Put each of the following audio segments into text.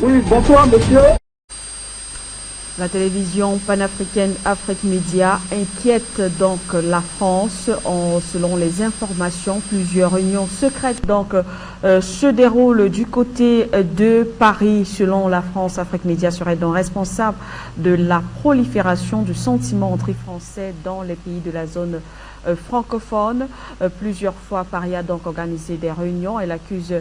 Oui, bonsoir monsieur. La télévision panafricaine Afrique Média inquiète donc la France. Selon les informations, plusieurs réunions secrètes se déroulent du côté de Paris. Selon la France, Afrique Média serait donc responsable de la prolifération du sentiment anti-français dans les pays de la zone francophone. Plusieurs fois, Paris a donc organisé des réunions. Elle accuse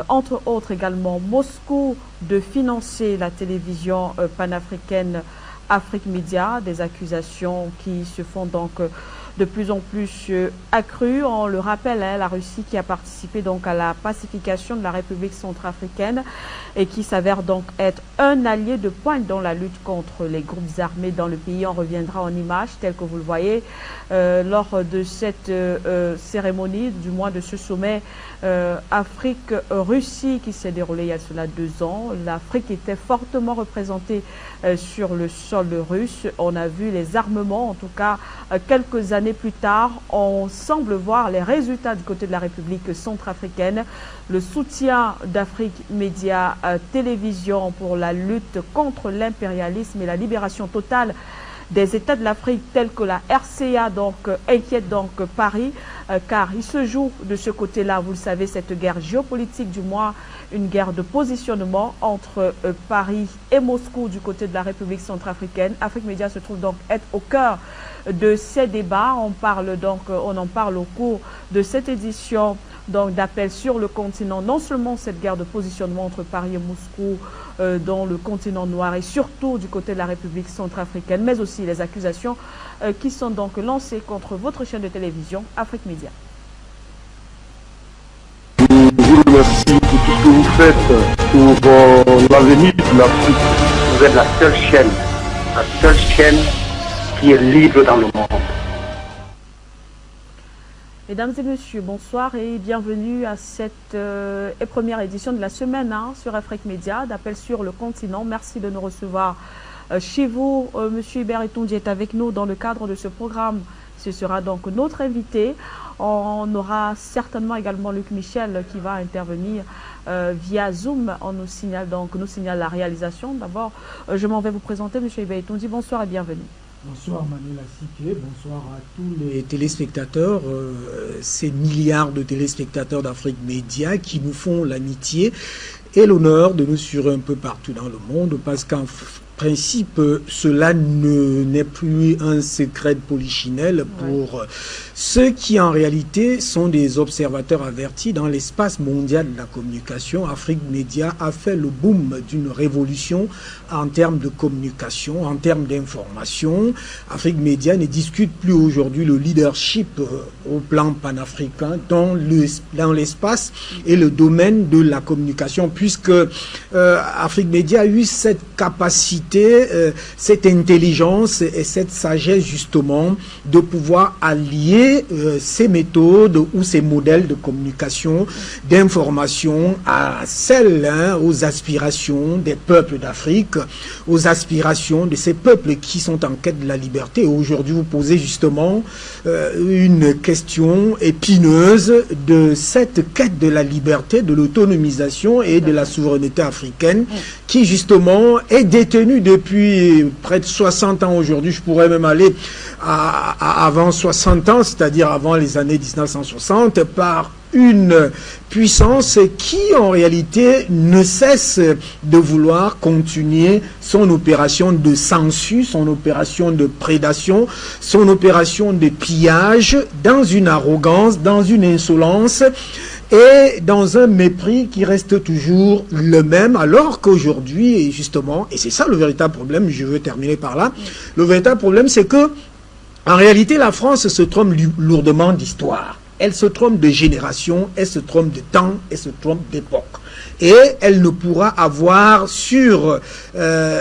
entre autres également Moscou de financer la télévision panafricaine Afrique Média, des accusations qui se font donc de plus en plus accrues. On le rappelle, la Russie qui a participé donc à la pacification de la République centrafricaine et qui s'avère donc être un allié de pointe dans la lutte contre les groupes armés dans le pays. On reviendra en images telles que vous le voyez lors de cette cérémonie, du moins de ce sommet Afrique-Russie qui s'est déroulé il y a cela 2 ans. L'Afrique était fortement représentée sur le sol russe. On a vu les armements, en tout cas quelques années plus tard, on semble voir les résultats du côté de la République centrafricaine. Le soutien d'Afrique Média Télévision pour la lutte contre l'impérialisme et la libération totale des États de l'Afrique tels que la RCA inquiète donc Paris car il se joue de ce côté-là, vous le savez, cette guerre géopolitique, du moins une guerre de positionnement entre Paris et Moscou du côté de la République centrafricaine. Afrique Média se trouve donc être au cœur de ces débats. On en parle au cours de cette édition d'appel sur le continent, non seulement cette guerre de positionnement entre Paris et Moscou dans le continent noir et surtout du côté de la République centrafricaine, mais aussi les accusations qui sont donc lancées contre votre chaîne de télévision Afrique Média. Je vous remercie pour tout ce que vous faites pour l'avenir de l'Afrique. Vous êtes la seule chaîne qui est libre dans le monde. Mesdames et messieurs, bonsoir et bienvenue à cette première édition de la semaine sur Afrique Média, d'appel sur le continent. Merci de nous recevoir chez vous. Monsieur Hubert Etondi est avec nous dans le cadre de ce programme. Ce sera donc notre invité. On aura certainement également Luc Michel qui va intervenir via Zoom. On nous signale la réalisation. D'abord, je m'en vais vous présenter, Monsieur Hubert Etondi. Bonsoir et bienvenue. Bonsoir Manuela Siké, bonsoir à tous les téléspectateurs, ces milliards de téléspectateurs d'Afrique Média qui nous font l'amitié et l'honneur de nous suivre un peu partout dans le monde, parce qu'en principe, cela n'est plus un secret de polichinelle pour ceux qui en réalité sont des observateurs avertis dans l'espace mondial de la communication. Afrique Média a fait le boom d'une révolution en termes de communication, en termes d'information. Afrique Média ne discute plus aujourd'hui le leadership au plan panafricain dans l'espace et le domaine de la communication, puisque Afrique Média a eu cette capacité, cette intelligence et cette sagesse justement de pouvoir allier ces méthodes ou ces modèles de communication, d'information à celles, aux aspirations des peuples d'Afrique, aux aspirations de ces peuples qui sont en quête de la liberté. Aujourd'hui, vous posez justement une question épineuse de cette quête de la liberté, de l'autonomisation et de la souveraineté africaine qui justement est détenue depuis près de 60 ans aujourd'hui. Je pourrais même aller avant 60 ans, c'est-à-dire avant les années 1960, par une puissance qui en réalité ne cesse de vouloir continuer son opération de censure, son opération de prédation, son opération de pillage, dans une arrogance, dans une insolence et dans un mépris qui reste toujours le même, alors qu'aujourd'hui, justement, et c'est ça le véritable problème, je veux terminer par là, le véritable problème c'est que en réalité la France se trompe lourdement d'histoire. Elle se trompe de génération, elle se trompe de temps, elle se trompe d'époque. Et elle ne pourra avoir sur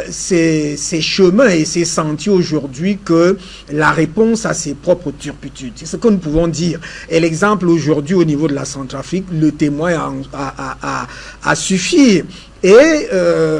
ses chemins et ses sentiers aujourd'hui que la réponse à ses propres turpitudes. C'est ce que nous pouvons dire. Et l'exemple aujourd'hui au niveau de la Centrafrique, le témoin a suffi. Et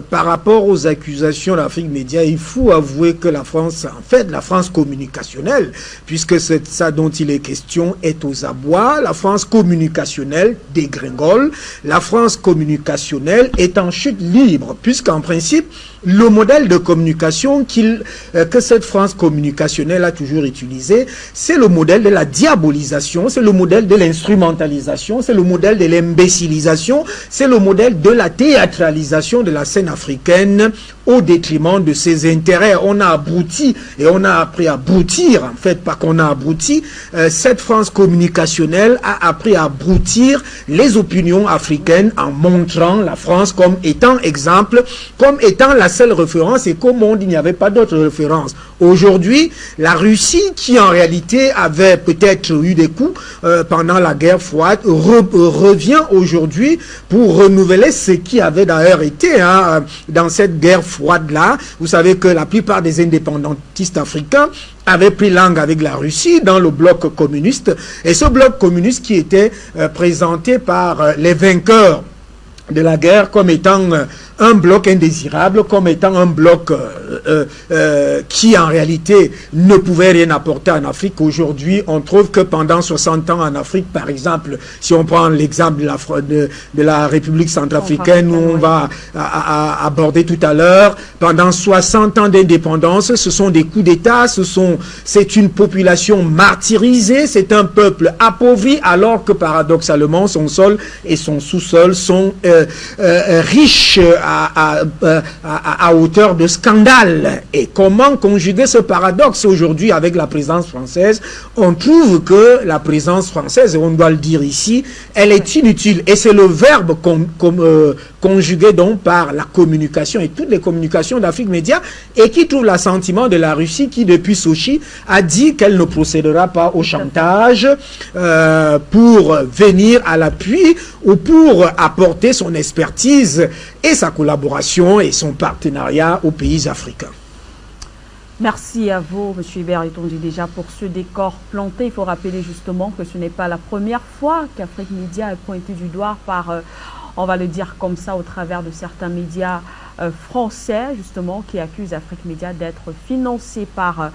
par rapport aux accusations d'Afrique Média, il faut avouer que la France, en fait, la France communicationnelle, puisque c'est ça dont il est question, est aux abois. La France communicationnelle dégringole. La France communicationnelle est en chute libre, puisqu'en principe, le modèle de communication que cette France communicationnelle a toujours utilisé, c'est le modèle de la diabolisation, c'est le modèle de l'instrumentalisation, c'est le modèle de l'imbécilisation, c'est le modèle de la théâtralisation de la scène africaine au détriment de ses intérêts. On a abruti et on a appris à broutir, en fait, pas qu'on a abruti, cette France communicationnelle a appris à broutir les opinions africaines en montrant la France comme étant exemple, comme étant la seule référence, et qu'au monde il n'y avait pas d'autre référence. Aujourd'hui, la Russie, qui en réalité avait peut-être eu des coups pendant la guerre froide, revient aujourd'hui pour renouveler ce qui avait d'ailleurs été dans cette guerre froide-là. Vous savez que la plupart des indépendantistes africains avaient pris langue avec la Russie dans le bloc communiste, et ce bloc communiste qui était présenté par les vainqueurs de la guerre comme étant un bloc indésirable, comme étant un bloc qui en réalité ne pouvait rien apporter en Afrique. Aujourd'hui, on trouve que pendant 60 ans en Afrique, par exemple, si on prend l'exemple de la République centrafricaine, où on va aborder tout à l'heure, pendant 60 ans d'indépendance, ce sont des coups d'État, c'est une population martyrisée, c'est un peuple appauvri, alors que paradoxalement, son sol et son sous-sol sont riches à hauteur de scandale. Et comment conjuguer ce paradoxe aujourd'hui avec la présence française? On trouve que la présence française, et on doit le dire ici, elle est inutile. Et c'est le verbe conjugué donc par la communication et toutes les communications d'Afrique Média, et qui trouve l'assentiment de la Russie, qui depuis Sochi a dit qu'elle ne procédera pas au chantage pour venir à l'appui ou pour apporter son expertise et sa collaboration et son partenariat aux pays africains. Merci à vous, M. Hubert Etondi, déjà pour ce décor planté. Il faut rappeler justement que ce n'est pas la première fois qu'Afrique Média est pointé du doigt par, on va le dire comme ça, au travers de certains médias français, justement, qui accusent Afrique Média d'être financé par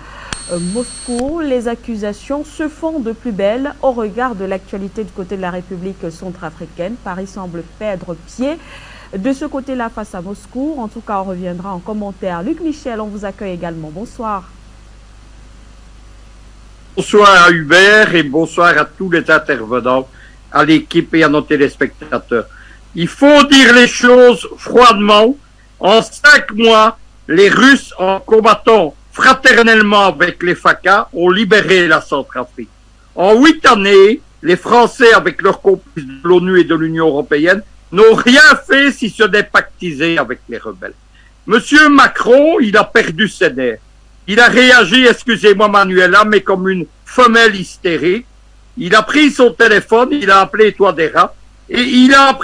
Moscou. Les accusations se font de plus belle au regard de l'actualité du côté de la République centrafricaine. Paris semble perdre pied de ce côté-là face à Moscou. En tout cas, on reviendra en commentaire. Luc Michel, on vous accueille également. Bonsoir. Bonsoir à Hubert et bonsoir à tous les intervenants, à l'équipe et à nos téléspectateurs. Il faut dire les choses froidement. En 5 mois, les Russes, en combattant fraternellement avec les FACA, ont libéré la Centrafrique. En 8 années, les Français, avec leurs complices de l'ONU et de l'Union européenne, n'ont rien fait si ce n'est pactiser avec les rebelles. Monsieur Macron, il a perdu ses nerfs. Il a réagi, excusez-moi Manuela, mais comme une femelle hystérique. Il a pris son téléphone, il a appelé Touadéra, et il a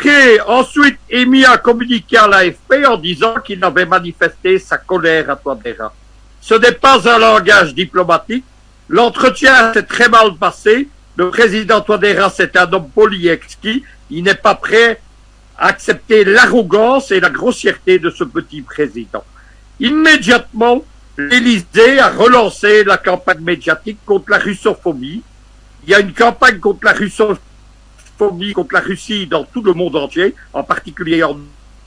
ensuite émis un communiqué à l'AFP en disant qu'il avait manifesté sa colère à Touadéra. Ce n'est pas un langage diplomatique. L'entretien s'est très mal passé. Le président Touadéra, c'est un homme poli et exquis. Il n'est pas prêt à accepter l'arrogance et la grossièreté de ce petit président. Immédiatement, l'Élysée a relancé la campagne médiatique contre la russophobie. Il y a une campagne contre la russophobie, contre la Russie dans tout le monde entier, en particulier en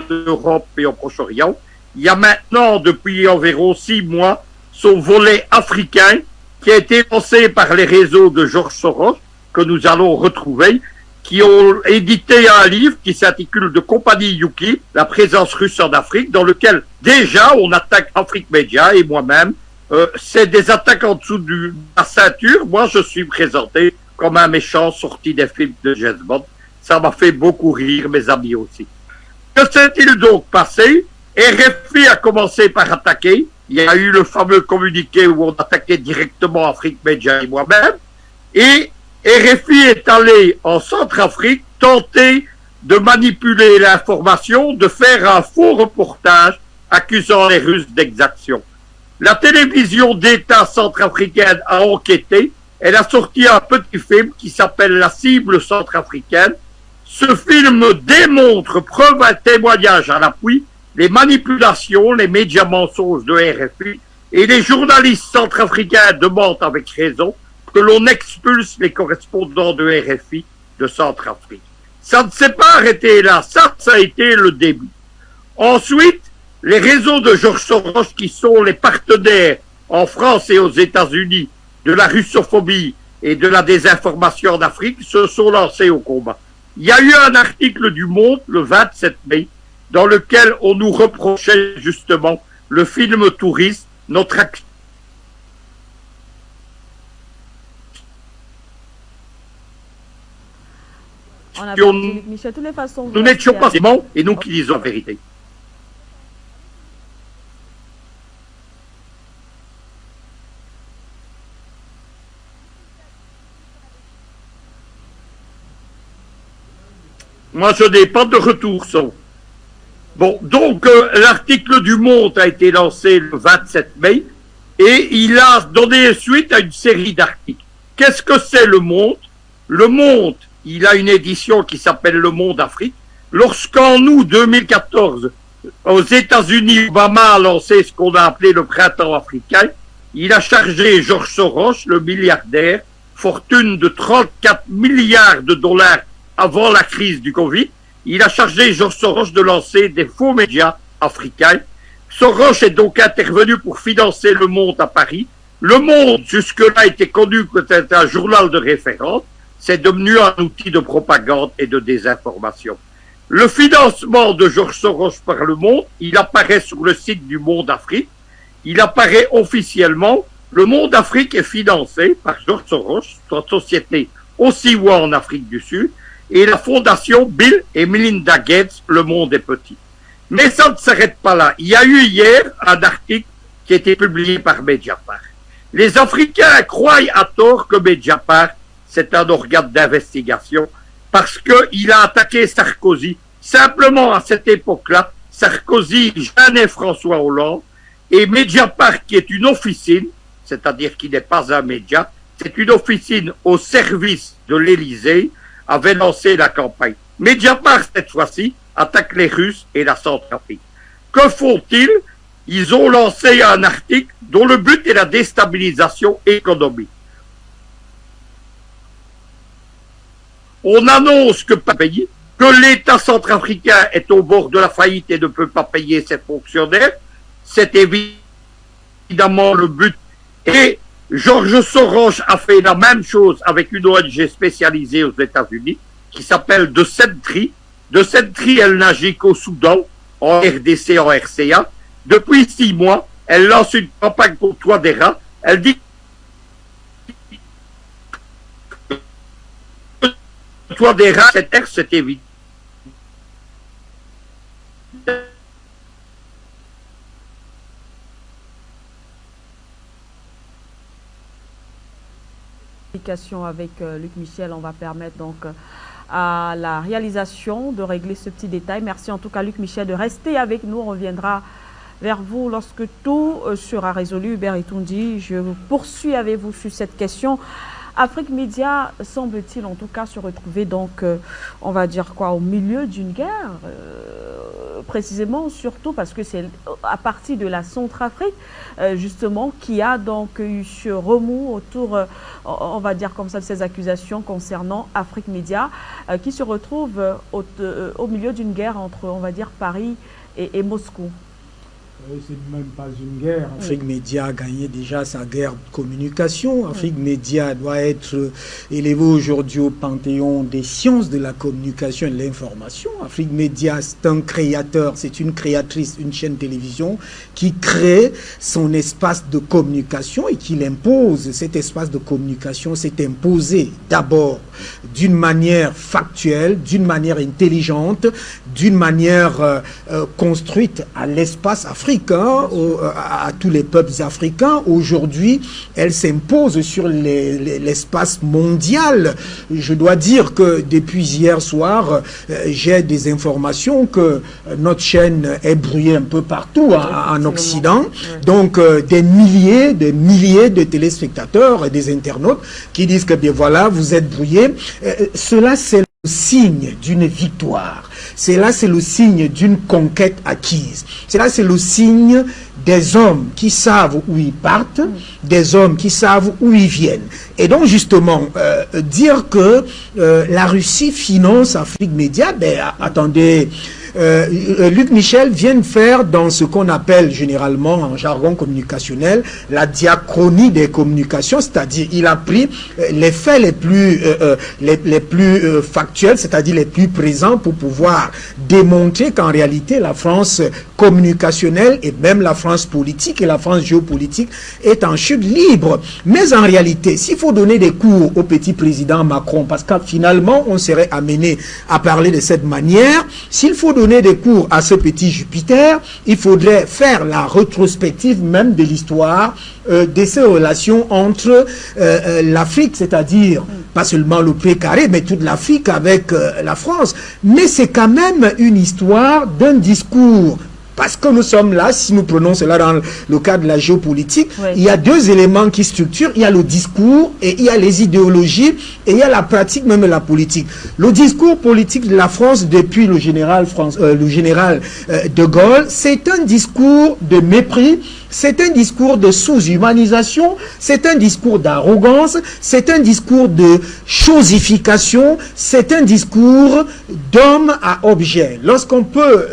Europe et au Proche-Orient. Il y a maintenant, depuis environ 6 mois, son volet africain qui a été lancé par les réseaux de Georges Soros, que nous allons retrouver, qui ont édité un livre qui s'intitule De Compagnie Yuki, la présence russe en Afrique, dans lequel déjà on attaque Afrique Média et moi-même. C'est des attaques en dessous de la ceinture. Moi, je suis présenté comme un méchant sorti des films de James Bond. Ça m'a fait beaucoup rire, mes amis aussi. Que s'est-il donc passé? RFI a commencé par attaquer. Il y a eu le fameux communiqué où on attaquait directement Afrique Média et moi-même. Et RFI est allé en Centrafrique tenter de manipuler l'information, de faire un faux reportage accusant les Russes d'exaction. La télévision d'État centrafricaine a enquêté. Elle a sorti un petit film qui s'appelle La cible centrafricaine, Ce film démontre, preuve à témoignage à l'appui, les manipulations, les médias mensonges de RFI, et les journalistes centrafricains demandent avec raison que l'on expulse les correspondants de RFI de Centrafrique. Ça ne s'est pas arrêté là, ça a été le début. Ensuite, les réseaux de Georges Soros, qui sont les partenaires en France et aux États-Unis de la russophobie et de la désinformation en Afrique, se sont lancés au combat. Il y a eu un article du Monde le 27 mai dans lequel on nous reprochait justement le film touriste, notre action. On a perdu Michel. De toutes les façons, nous n'étions pas aimants et nous qui disons la vérité. Moi, je n'ai pas de retour son. Bon, donc l'article du Monde a été lancé le 27 mai et il a donné suite à une série d'articles. Qu'est-ce que c'est le Monde? Le Monde, il a une édition qui s'appelle Le Monde Afrique. Lorsqu'en août 2014, aux États-Unis, Obama a lancé ce qu'on a appelé le printemps africain, il a chargé Georges Soros, le milliardaire, fortune de 34 milliards de dollars avant la crise du Covid, il a chargé Georges Soros de lancer des faux médias africains. Soros est donc intervenu pour financer Le Monde à Paris. Le Monde, jusque-là, était connu comme un journal de référence. C'est devenu un outil de propagande et de désinformation. Le financement de Georges Soros par Le Monde, il apparaît sur le site du Monde Afrique. Il apparaît officiellement. Le Monde Afrique est financé par Georges Soros, une société aussi en Afrique du Sud, et la fondation Bill et Melinda Gates, Le Monde est petit. Mais ça ne s'arrête pas là. Il y a eu hier un article qui a été publié par Mediapart. Les Africains croient à tort que Mediapart, c'est un organe d'investigation, parce qu'il a attaqué Sarkozy. Simplement, à cette époque-là, Sarkozy gênait François Hollande, et Mediapart, qui est une officine, c'est-à-dire qui n'est pas un média, c'est une officine au service de l'Élysée, avait lancé la campagne. Mediapart, cette fois-ci, attaque les Russes et la Centrafrique. Que font-ils? Ils ont lancé un article dont le but est la déstabilisation économique. On annonce que pas payé, que l'État centrafricain est au bord de la faillite et ne peut pas payer ses fonctionnaires. C'est évidemment le but. Et Georges Soros a fait la même chose avec une ONG spécialisée aux États-Unis qui s'appelle The Sentry. The Sentry, elle n'agit qu'au Soudan, en RDC, en RCA. Depuis 6 mois, elle lance une campagne contre Touadéra. Elle dit que Touadéra, cette terre, c'est évident. Avec Luc Michel, on va permettre donc à la réalisation de régler ce petit détail. Merci en tout cas Luc Michel de rester avec nous. On reviendra vers vous lorsque tout sera résolu. Hubert Itundi, je poursuis avec vous sur cette question. Afrique Média semble-t-il en tout cas se retrouver donc, on va dire quoi, au milieu d'une guerre, précisément surtout parce que c'est à partir de la Centrafrique justement qui a donc eu ce remous autour, on va dire comme ça, de ces accusations concernant Afrique Média qui se retrouve au milieu d'une guerre entre, on va dire, Paris et Moscou. C'est même pas une guerre. Afrique Média a gagné déjà sa guerre de communication. Afrique Média doit être élevé aujourd'hui au panthéon des sciences de la communication et de l'information. Afrique Média, c'est un créateur, c'est une créatrice, une chaîne télévision qui crée son espace de communication et qui l'impose. Cet espace de communication s'est imposé d'abord d'une manière factuelle, d'une manière intelligente, d'une manière construite à l'espace africain, à tous les peuples africains. Aujourd'hui, elle s'impose sur l'espace mondial. Je dois dire que depuis hier soir, j'ai des informations que notre chaîne est brouillée un peu partout en Occident. Donc, des milliers de téléspectateurs et des internautes qui disent que, bien voilà, vous êtes brouillés. Cela, c'est signe d'une victoire. C'est le signe d'une conquête acquise. C'est le signe des hommes qui savent où ils partent, des hommes qui savent où ils viennent. Et donc justement, dire que la Russie finance Afrique Média, attendez, Luc Michel vient de faire dans ce qu'on appelle généralement en jargon communicationnel la diachronie des communications, c'est-à-dire il a pris les faits les plus factuels, c'est-à-dire les plus présents pour pouvoir démontrer qu'en réalité la France communicationnelle et même la France politique et la France géopolitique est en chute libre. Mais en réalité, s'il faut donner des cours au petit président Macron, parce que finalement on serait amené à parler de cette manière, s'il faut donner des cours à ce petit Jupiter, il faudrait faire la rétrospective même de l'histoire de ces relations entre l'Afrique, c'est-à-dire pas seulement le P-carré, mais toute l'Afrique avec la France. Mais c'est quand même une histoire d'un discours. Parce que nous sommes là, si nous prenons cela dans le cadre de la géopolitique, il y a deux éléments qui structurent. Il y a le discours et il y a les idéologies et il y a la pratique même de la politique. Le discours politique de la France depuis le général de Gaulle, c'est un discours de mépris, c'est un discours de sous-humanisation, c'est un discours d'arrogance, c'est un discours de chosification, c'est un discours d'homme à objet. Lorsqu'on peut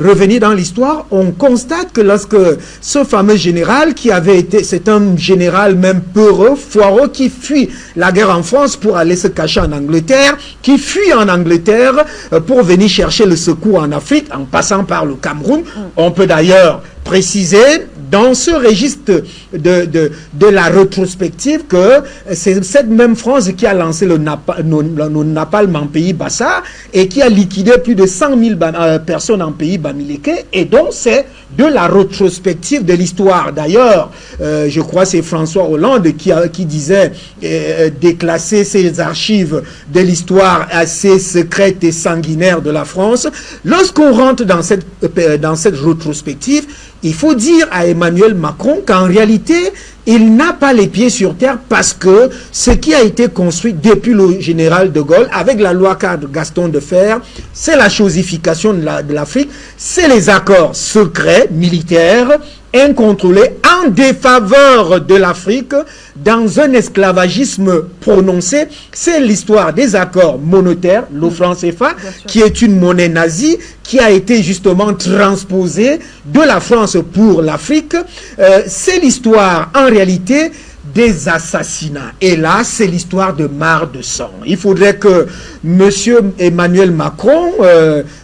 revenir dans l'histoire, on constate que lorsque ce fameux général qui avait été, c'est un général même peureux, foireux, qui fuit la guerre en France pour aller se cacher en Angleterre, qui fuit en Angleterre pour venir chercher le secours en Afrique en passant par le Cameroun. On peut d'ailleurs préciser dans ce registre de la rétrospective que c'est cette même France qui a lancé le napalm en pays Bassa et qui a liquidé plus de 100 000 personnes en pays Bamileke, et donc c'est de la rétrospective de l'histoire. D'ailleurs, je crois que c'est François Hollande qui disait déclasser ces archives de l'histoire assez secrète et sanguinaire de la France. Lorsqu'on rentre dans cette rétrospective, il faut dire à Emmanuel Macron qu'en réalité, il n'a pas les pieds sur terre parce que ce qui a été construit depuis le général de Gaulle avec la loi cadre Gaston Defferre, c'est la chosification de l'Afrique, c'est les accords secrets militaires incontrôlés en défaveur de l'Afrique dans un esclavagisme prononcé. C'est l'histoire des accords monétaires, le franc CFA, qui est une monnaie nazie, qui a été justement transposée de la France pour l'Afrique. C'est l'histoire en réalité des assassinats. Et là, c'est l'histoire de mare de sang. Il faudrait que Monsieur Emmanuel Macron,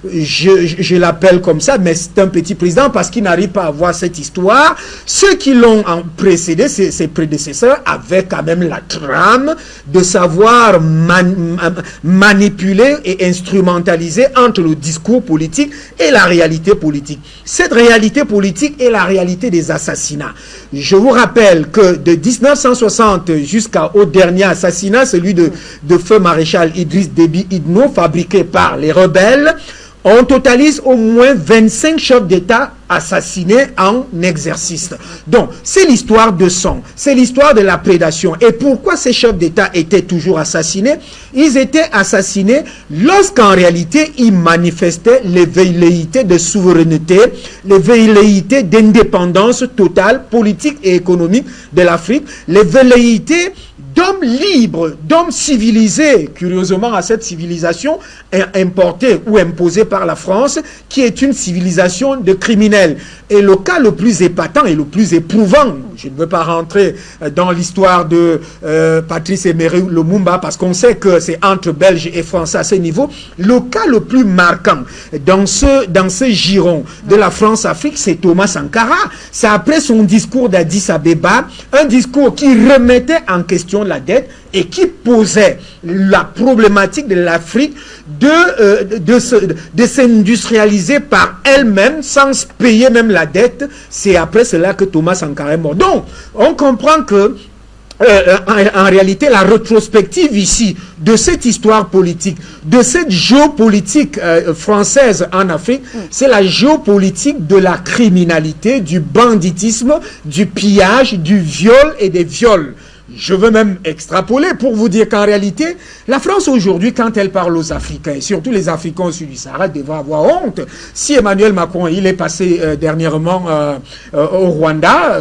je l'appelle comme ça, mais c'est un petit président parce qu'il n'arrive pas à voir cette histoire. Ceux qui l'ont précédé, ses prédécesseurs, avaient quand même la trame de savoir manipuler et instrumentaliser entre le discours politique et la réalité politique. Cette réalité politique est la réalité des assassinats. Je vous rappelle que de 1960 jusqu'au dernier assassinat, celui de feu maréchal Idriss Déby Itno, fabriqué par les rebelles, on totalise au moins 25 chefs d'État assassinés en exercice. Donc, c'est l'histoire de sang, c'est l'histoire de la prédation. Et pourquoi ces chefs d'État étaient toujours assassinés? Ils étaient assassinés lorsqu'en réalité, ils manifestaient les velléités de souveraineté, les velléités d'indépendance totale, politique et économique de l'Afrique, les velléités d'hommes libres, d'hommes civilisés, curieusement à cette civilisation importée ou imposée par la France, qui est une civilisation de criminels. Et le cas le plus épatant et le plus éprouvant, je ne veux pas rentrer dans l'histoire de Patrice Emery Lumumba, parce qu'on sait que c'est entre Belges et Français à ce niveau, le cas le plus marquant dans ce giron de la France-Afrique, c'est Thomas Sankara. C'est après son discours d'Addis Abeba, un discours qui remettait en question la dette et qui posait la problématique de l'Afrique de s'industrialiser par elle-même sans payer même la dette. C'est après cela que Thomas Sankara est mort. Donc, on comprend que en réalité, la rétrospective ici de cette histoire politique, de cette géopolitique française en Afrique, c'est la géopolitique de la criminalité, du banditisme, du pillage, du viol et des viols. je veux même extrapoler pour vous dire qu'en réalité, la France aujourd'hui, quand elle parle aux Africains, et surtout les Africains au sud du Sahara, devraient avoir honte. Si Emmanuel Macron, il est passé dernièrement au Rwanda,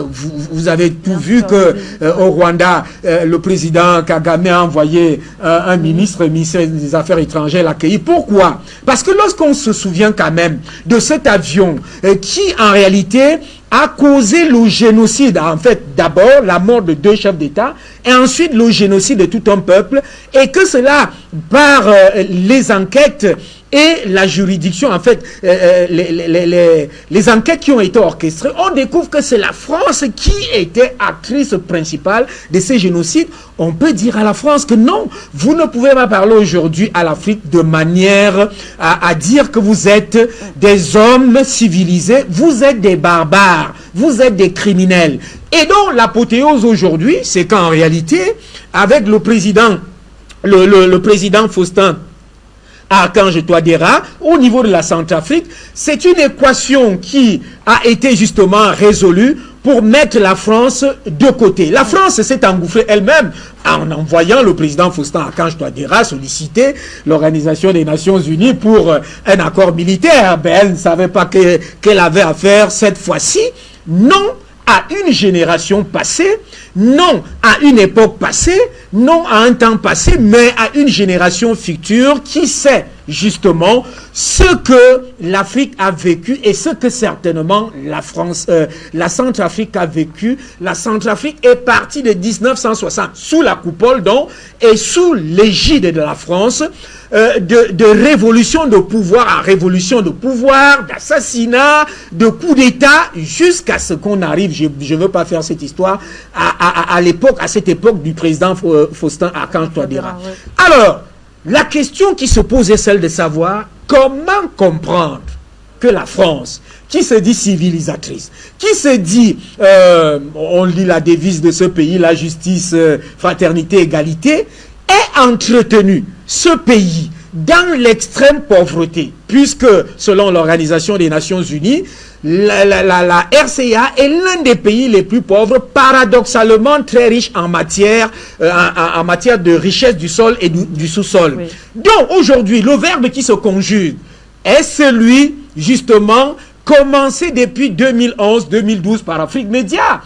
vous avez tout vu que au Rwanda, le président Kagame a envoyé un ministre des Affaires étrangères l'accueillir. Pourquoi? Parce que lorsqu'on se souvient quand même de cet avion qui, en réalité, a causé le génocide, en fait, d'abord la mort de 2 chefs d'État, et ensuite le génocide de tout un peuple, et que cela, par les enquêtes et la juridiction, en fait, les enquêtes qui ont été orchestrées, on découvre que c'est la France qui était actrice principale de ces génocides. On peut dire à la France que non, vous ne pouvez pas parler aujourd'hui à l'Afrique de manière à dire que vous êtes des hommes civilisés, vous êtes des barbares, vous êtes des criminels. Et donc l'apothéose aujourd'hui, c'est qu'en réalité, avec le président, le président Faustin Archange Touadéra, au niveau de la Centrafrique, c'est une équation qui a été justement résolue pour mettre la France de côté. La France s'est engouffrée elle-même en envoyant le président Faustin Archange Touadéra solliciter l'Organisation des Nations Unies pour un accord militaire. Ben, elle ne savait pas qu'elle avait à faire cette fois-ci. Non à une génération passée, non à une époque passée, non à un temps passé, mais à une génération future qui sait justement ce que l'Afrique a vécu et ce que certainement la France, la Centrafrique a vécu. La Centrafrique est partie de 1960 sous la coupole donc et sous l'égide de la France de révolution de pouvoir à révolution de pouvoir, d'assassinat, de coup d'État, jusqu'à ce qu'on arrive, je ne veux pas faire cette histoire, à l'époque, à cette époque du président Faustin Archange Touadéra. Alors, la question qui se pose est celle de savoir comment comprendre que la France, qui se dit civilisatrice, qui se dit, on lit la devise de ce pays, la justice, fraternité, égalité, ait entretenu ce pays dans l'extrême pauvreté, puisque selon l'Organisation des Nations Unies, la RCA est l'un des pays les plus pauvres, paradoxalement très riche en matière de richesse du sol et du sous-sol. Oui. Donc aujourd'hui, le verbe qui se conjugue est celui, justement, commencé depuis 2011-2012 par Afrique Média.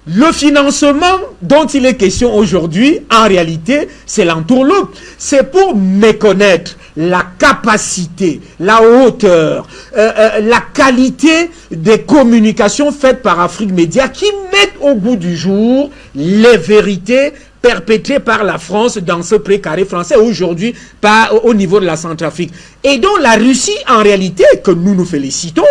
Le financement dont il est question aujourd'hui, en réalité, c'est l'entourloupe. C'est pour méconnaître la capacité, la hauteur, la qualité des communications faites par Afrique Média qui mettent au goût du jour les vérités perpétrées par la France dans ce précaré français aujourd'hui au niveau de la Centrafrique. Et donc la Russie, en réalité, que nous nous félicitons,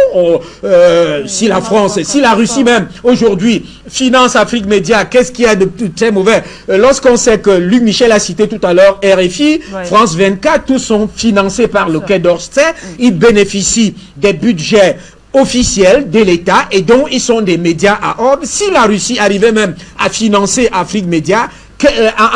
si la France, si la Russie même aujourd'hui finance Afrique Média, qu'est-ce qu'il y a de très mauvais? Lorsqu'on sait que Luc Michel a cité tout à l'heure RFI, ouais. France 24, tous sont financés par le Quai d'Orsay, ils bénéficient des budgets officiels de l'État et donc ils sont des médias à ordre. Si la Russie arrivait même à financer Afrique Média,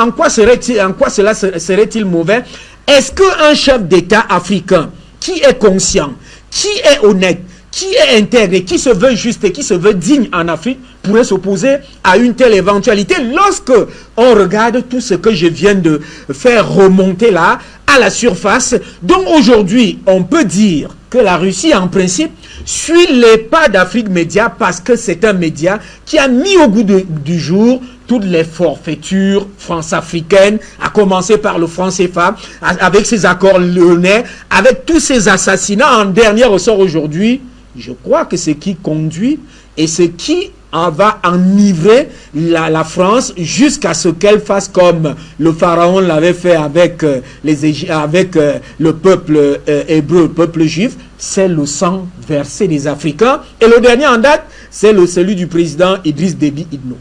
en quoi cela serait-il mauvais? Est-ce qu'un chef d'État africain qui est conscient, qui est honnête, qui est intègre, qui se veut juste et qui se veut digne en Afrique pourrait s'opposer à une telle éventualité lorsque on regarde tout ce que je viens de faire remonter là à la surface? Donc aujourd'hui, on peut dire que la Russie, en principe, suit les pas d'Afrique Média parce que c'est un média qui a mis au goût du jour toutes les forfaitures france-africaines, à commencer par le franc CFA, avec ses accords lyonnais, avec tous ces assassinats en dernier ressort aujourd'hui. Je crois que ce qui conduit et ce qui va enivrer la France jusqu'à ce qu'elle fasse comme le pharaon l'avait fait avec, le peuple hébreu, le peuple juif, c'est le sang versé des Africains. Et le dernier en date, c'est celui du président Idriss Déby Itno.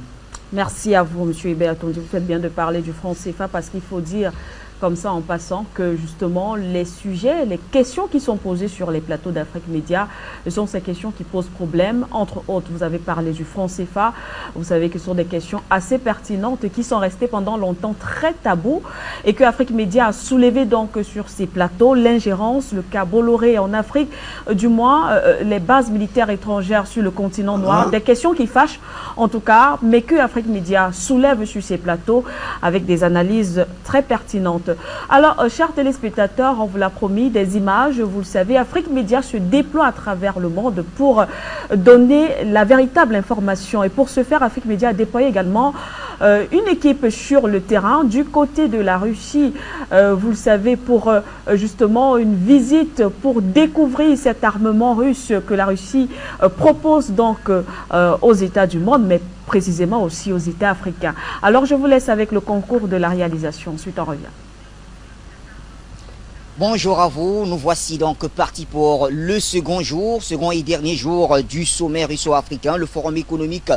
Merci à vous, M. Hubert. Vous faites bien de parler du franc CFA parce qu'il faut dire comme ça en passant, que justement les sujets, les questions qui sont posées sur les plateaux d'Afrique Média sont ces questions qui posent problème. Entre autres, vous avez parlé du franc CFA, vous savez que ce sont des questions assez pertinentes et qui sont restées pendant longtemps très tabous et que Afrique Média a soulevé donc sur ces plateaux l'ingérence, le cas Bolloré en Afrique, du moins les bases militaires étrangères sur le continent noir, des questions qui fâchent en tout cas, mais que Afrique Média soulève sur ces plateaux avec des analyses très pertinentes. Alors, chers téléspectateurs, on vous l'a promis, des images, vous le savez, Afrique Média se déploie à travers le monde pour donner la véritable information. Et pour ce faire, Afrique Média a déployé également une équipe sur le terrain du côté de la Russie, vous le savez, pour justement une visite pour découvrir cet armement russe que la Russie propose donc aux États du monde, mais précisément aussi aux États africains. Alors, je vous laisse avec le concours de la réalisation. Ensuite, on revient. Bonjour à vous, nous voici donc partis pour le second et dernier jour du sommet russo-africain, le forum économique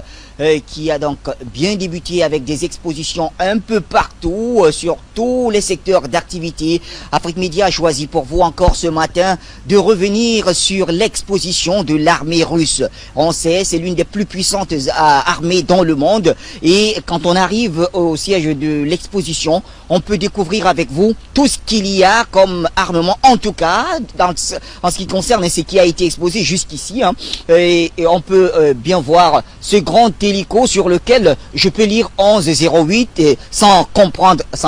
qui a donc bien débuté avec des expositions un peu partout sur tous les secteurs d'activité. Afrique Média a choisi pour vous encore ce matin de revenir sur l'exposition de l'armée russe. On sait, c'est l'une des plus puissantes armées dans le monde et quand on arrive au siège de l'exposition, on peut découvrir avec vous tout ce qu'il y a comme armement, en tout cas en ce qui concerne ce qui a été exposé jusqu'ici, hein, et on peut bien voir ce grand hélico sur lequel je peux lire 1108 et sans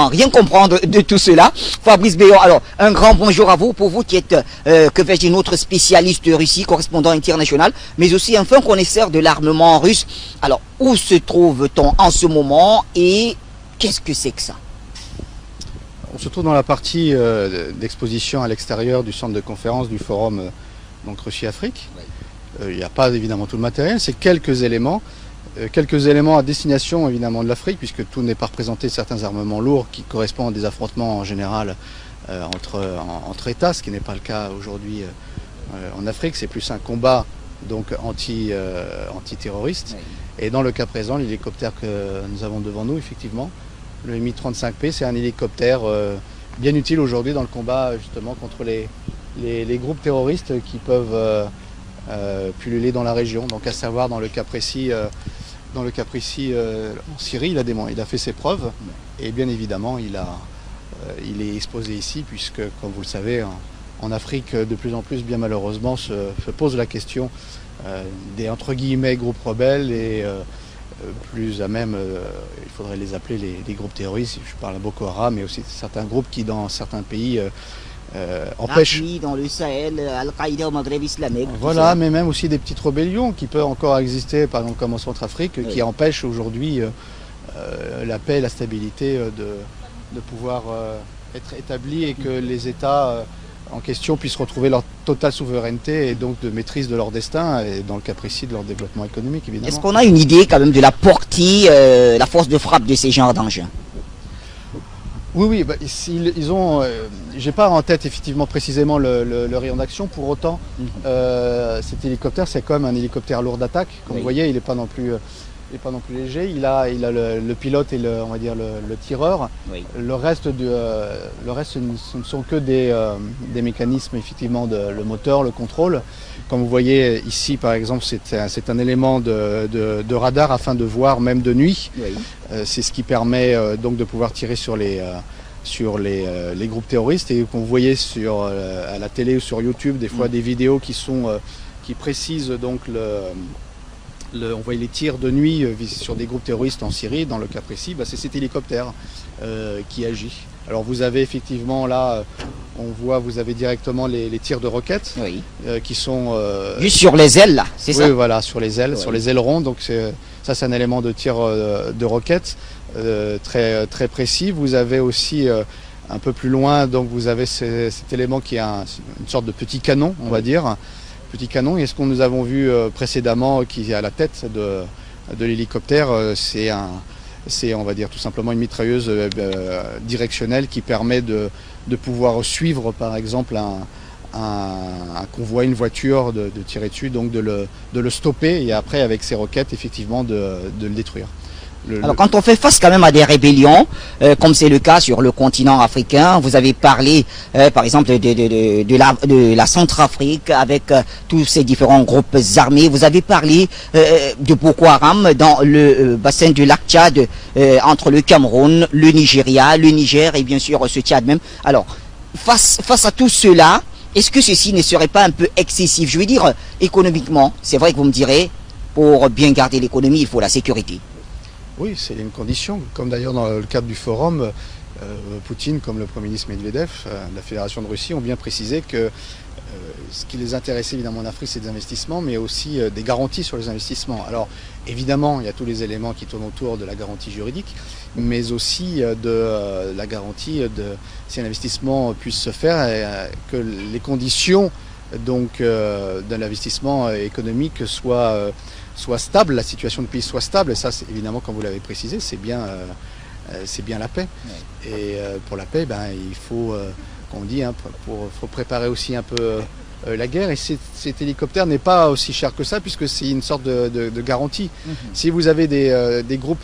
rien comprendre de tout cela. Fabrice Béon, alors un grand bonjour à vous, pour vous qui êtes que vais-je dire, notre spécialiste Russie, correspondant international, mais aussi un fin connaisseur de l'armement russe. Alors où se trouve-t-on en ce moment et qu'est-ce que c'est que ça? On se trouve dans la partie d'exposition à l'extérieur du centre de conférence du forum donc Russie-Afrique. Il n'y a pas évidemment tout le matériel, c'est quelques éléments à destination évidemment de l'Afrique, puisque tout n'est pas représenté, certains armements lourds qui correspondent à des affrontements en général entre États, ce qui n'est pas le cas aujourd'hui en Afrique. C'est plus un combat donc anti-terroriste. Et dans le cas présent, l'hélicoptère que nous avons devant nous, effectivement, le Mi-35P, c'est un hélicoptère bien utile aujourd'hui dans le combat justement contre les groupes terroristes qui peuvent pulluler dans la région. Donc à savoir dans le cas précis, en Syrie, il a fait ses preuves et bien évidemment il est exposé ici puisque, comme vous le savez, en Afrique de plus en plus, bien malheureusement, se pose la question des entre guillemets groupes rebelles et plus à même, il faudrait les appeler les groupes terroristes. Je parle à Boko Haram, mais aussi certains groupes qui, dans certains pays, empêchent. Dans le Sahel, Al-Qaïda au Maghreb islamique. Voilà, mais même aussi des petites rébellions qui peuvent encore exister, par exemple comme en Centrafrique, qui empêchent aujourd'hui la paix et la stabilité de pouvoir être établis et que les États en question puissent retrouver leur totale souveraineté et donc de maîtrise de leur destin et dans le cas précis de leur développement économique évidemment. Est-ce qu'on a une idée quand même de la portée, la force de frappe de ces genres d'engins? Oui, bah, ils ont. J'ai pas en tête effectivement précisément le rayon d'action. Pour autant, cet hélicoptère, c'est quand même un hélicoptère lourd d'attaque. Comme vous voyez, il n'est pas non plus léger. Il a le pilote et on va dire le tireur. Oui. Le reste, ce ne sont que des mécanismes effectivement le moteur, le contrôle. Comme vous voyez ici, par exemple, c'est un élément de radar afin de voir même de nuit. Oui. C'est ce qui permet donc de pouvoir tirer sur les groupes terroristes. Et qu'on voyait à la télé ou sur YouTube des fois des vidéos qui précisent donc on voit les tirs de nuit sur des groupes terroristes en Syrie. Dans le cas précis, c'est cet hélicoptère qui agit. Alors vous avez effectivement là, vous avez directement les tirs de roquettes qui sont... Juste sur les ailes là, c'est ça? Oui, voilà, sur les ailes, sur les ailerons. Donc ça c'est un élément de tir de roquettes très, très précis. Vous avez aussi un peu plus loin, donc vous avez cet élément qui est une sorte de petit canon, on va dire. Petit canon, et ce que nous avons vu précédemment qui est à la tête de l'hélicoptère, c'est on va dire tout simplement une mitrailleuse directionnelle qui permet de pouvoir suivre par exemple un convoi, une voiture, de tirer dessus, donc de le stopper et après avec ses roquettes effectivement de le détruire. Alors quand on fait face quand même à des rébellions, comme c'est le cas sur le continent africain, vous avez parlé par exemple de la Centrafrique avec tous ces différents groupes armés, vous avez parlé de Boko Haram dans le bassin du lac Tchad, entre le Cameroun, le Nigeria, le Niger et bien sûr ce Tchad même. Alors face à tout cela, est-ce que ceci ne serait pas un peu excessif? Je veux dire, économiquement, c'est vrai que vous me direz, pour bien garder l'économie, il faut la sécurité. Oui, c'est une condition. Comme d'ailleurs dans le cadre du forum, Poutine, comme le Premier ministre Medvedev, la Fédération de Russie, ont bien précisé que ce qui les intéressait évidemment en Afrique, c'est des investissements, mais aussi des garanties sur les investissements. Alors évidemment, il y a tous les éléments qui tournent autour de la garantie juridique, mais aussi de la garantie de si un investissement puisse se faire, que les conditions donc de l'investissement économique soient stables, la situation du pays soit stable. Et ça, évidemment, comme vous l'avez précisé, c'est bien la paix. Ouais. Et pour la paix, il faut, qu'on dit, faut préparer aussi un peu la guerre. Et cet hélicoptère n'est pas aussi cher que ça, puisque c'est une sorte de garantie. Si vous avez des groupes...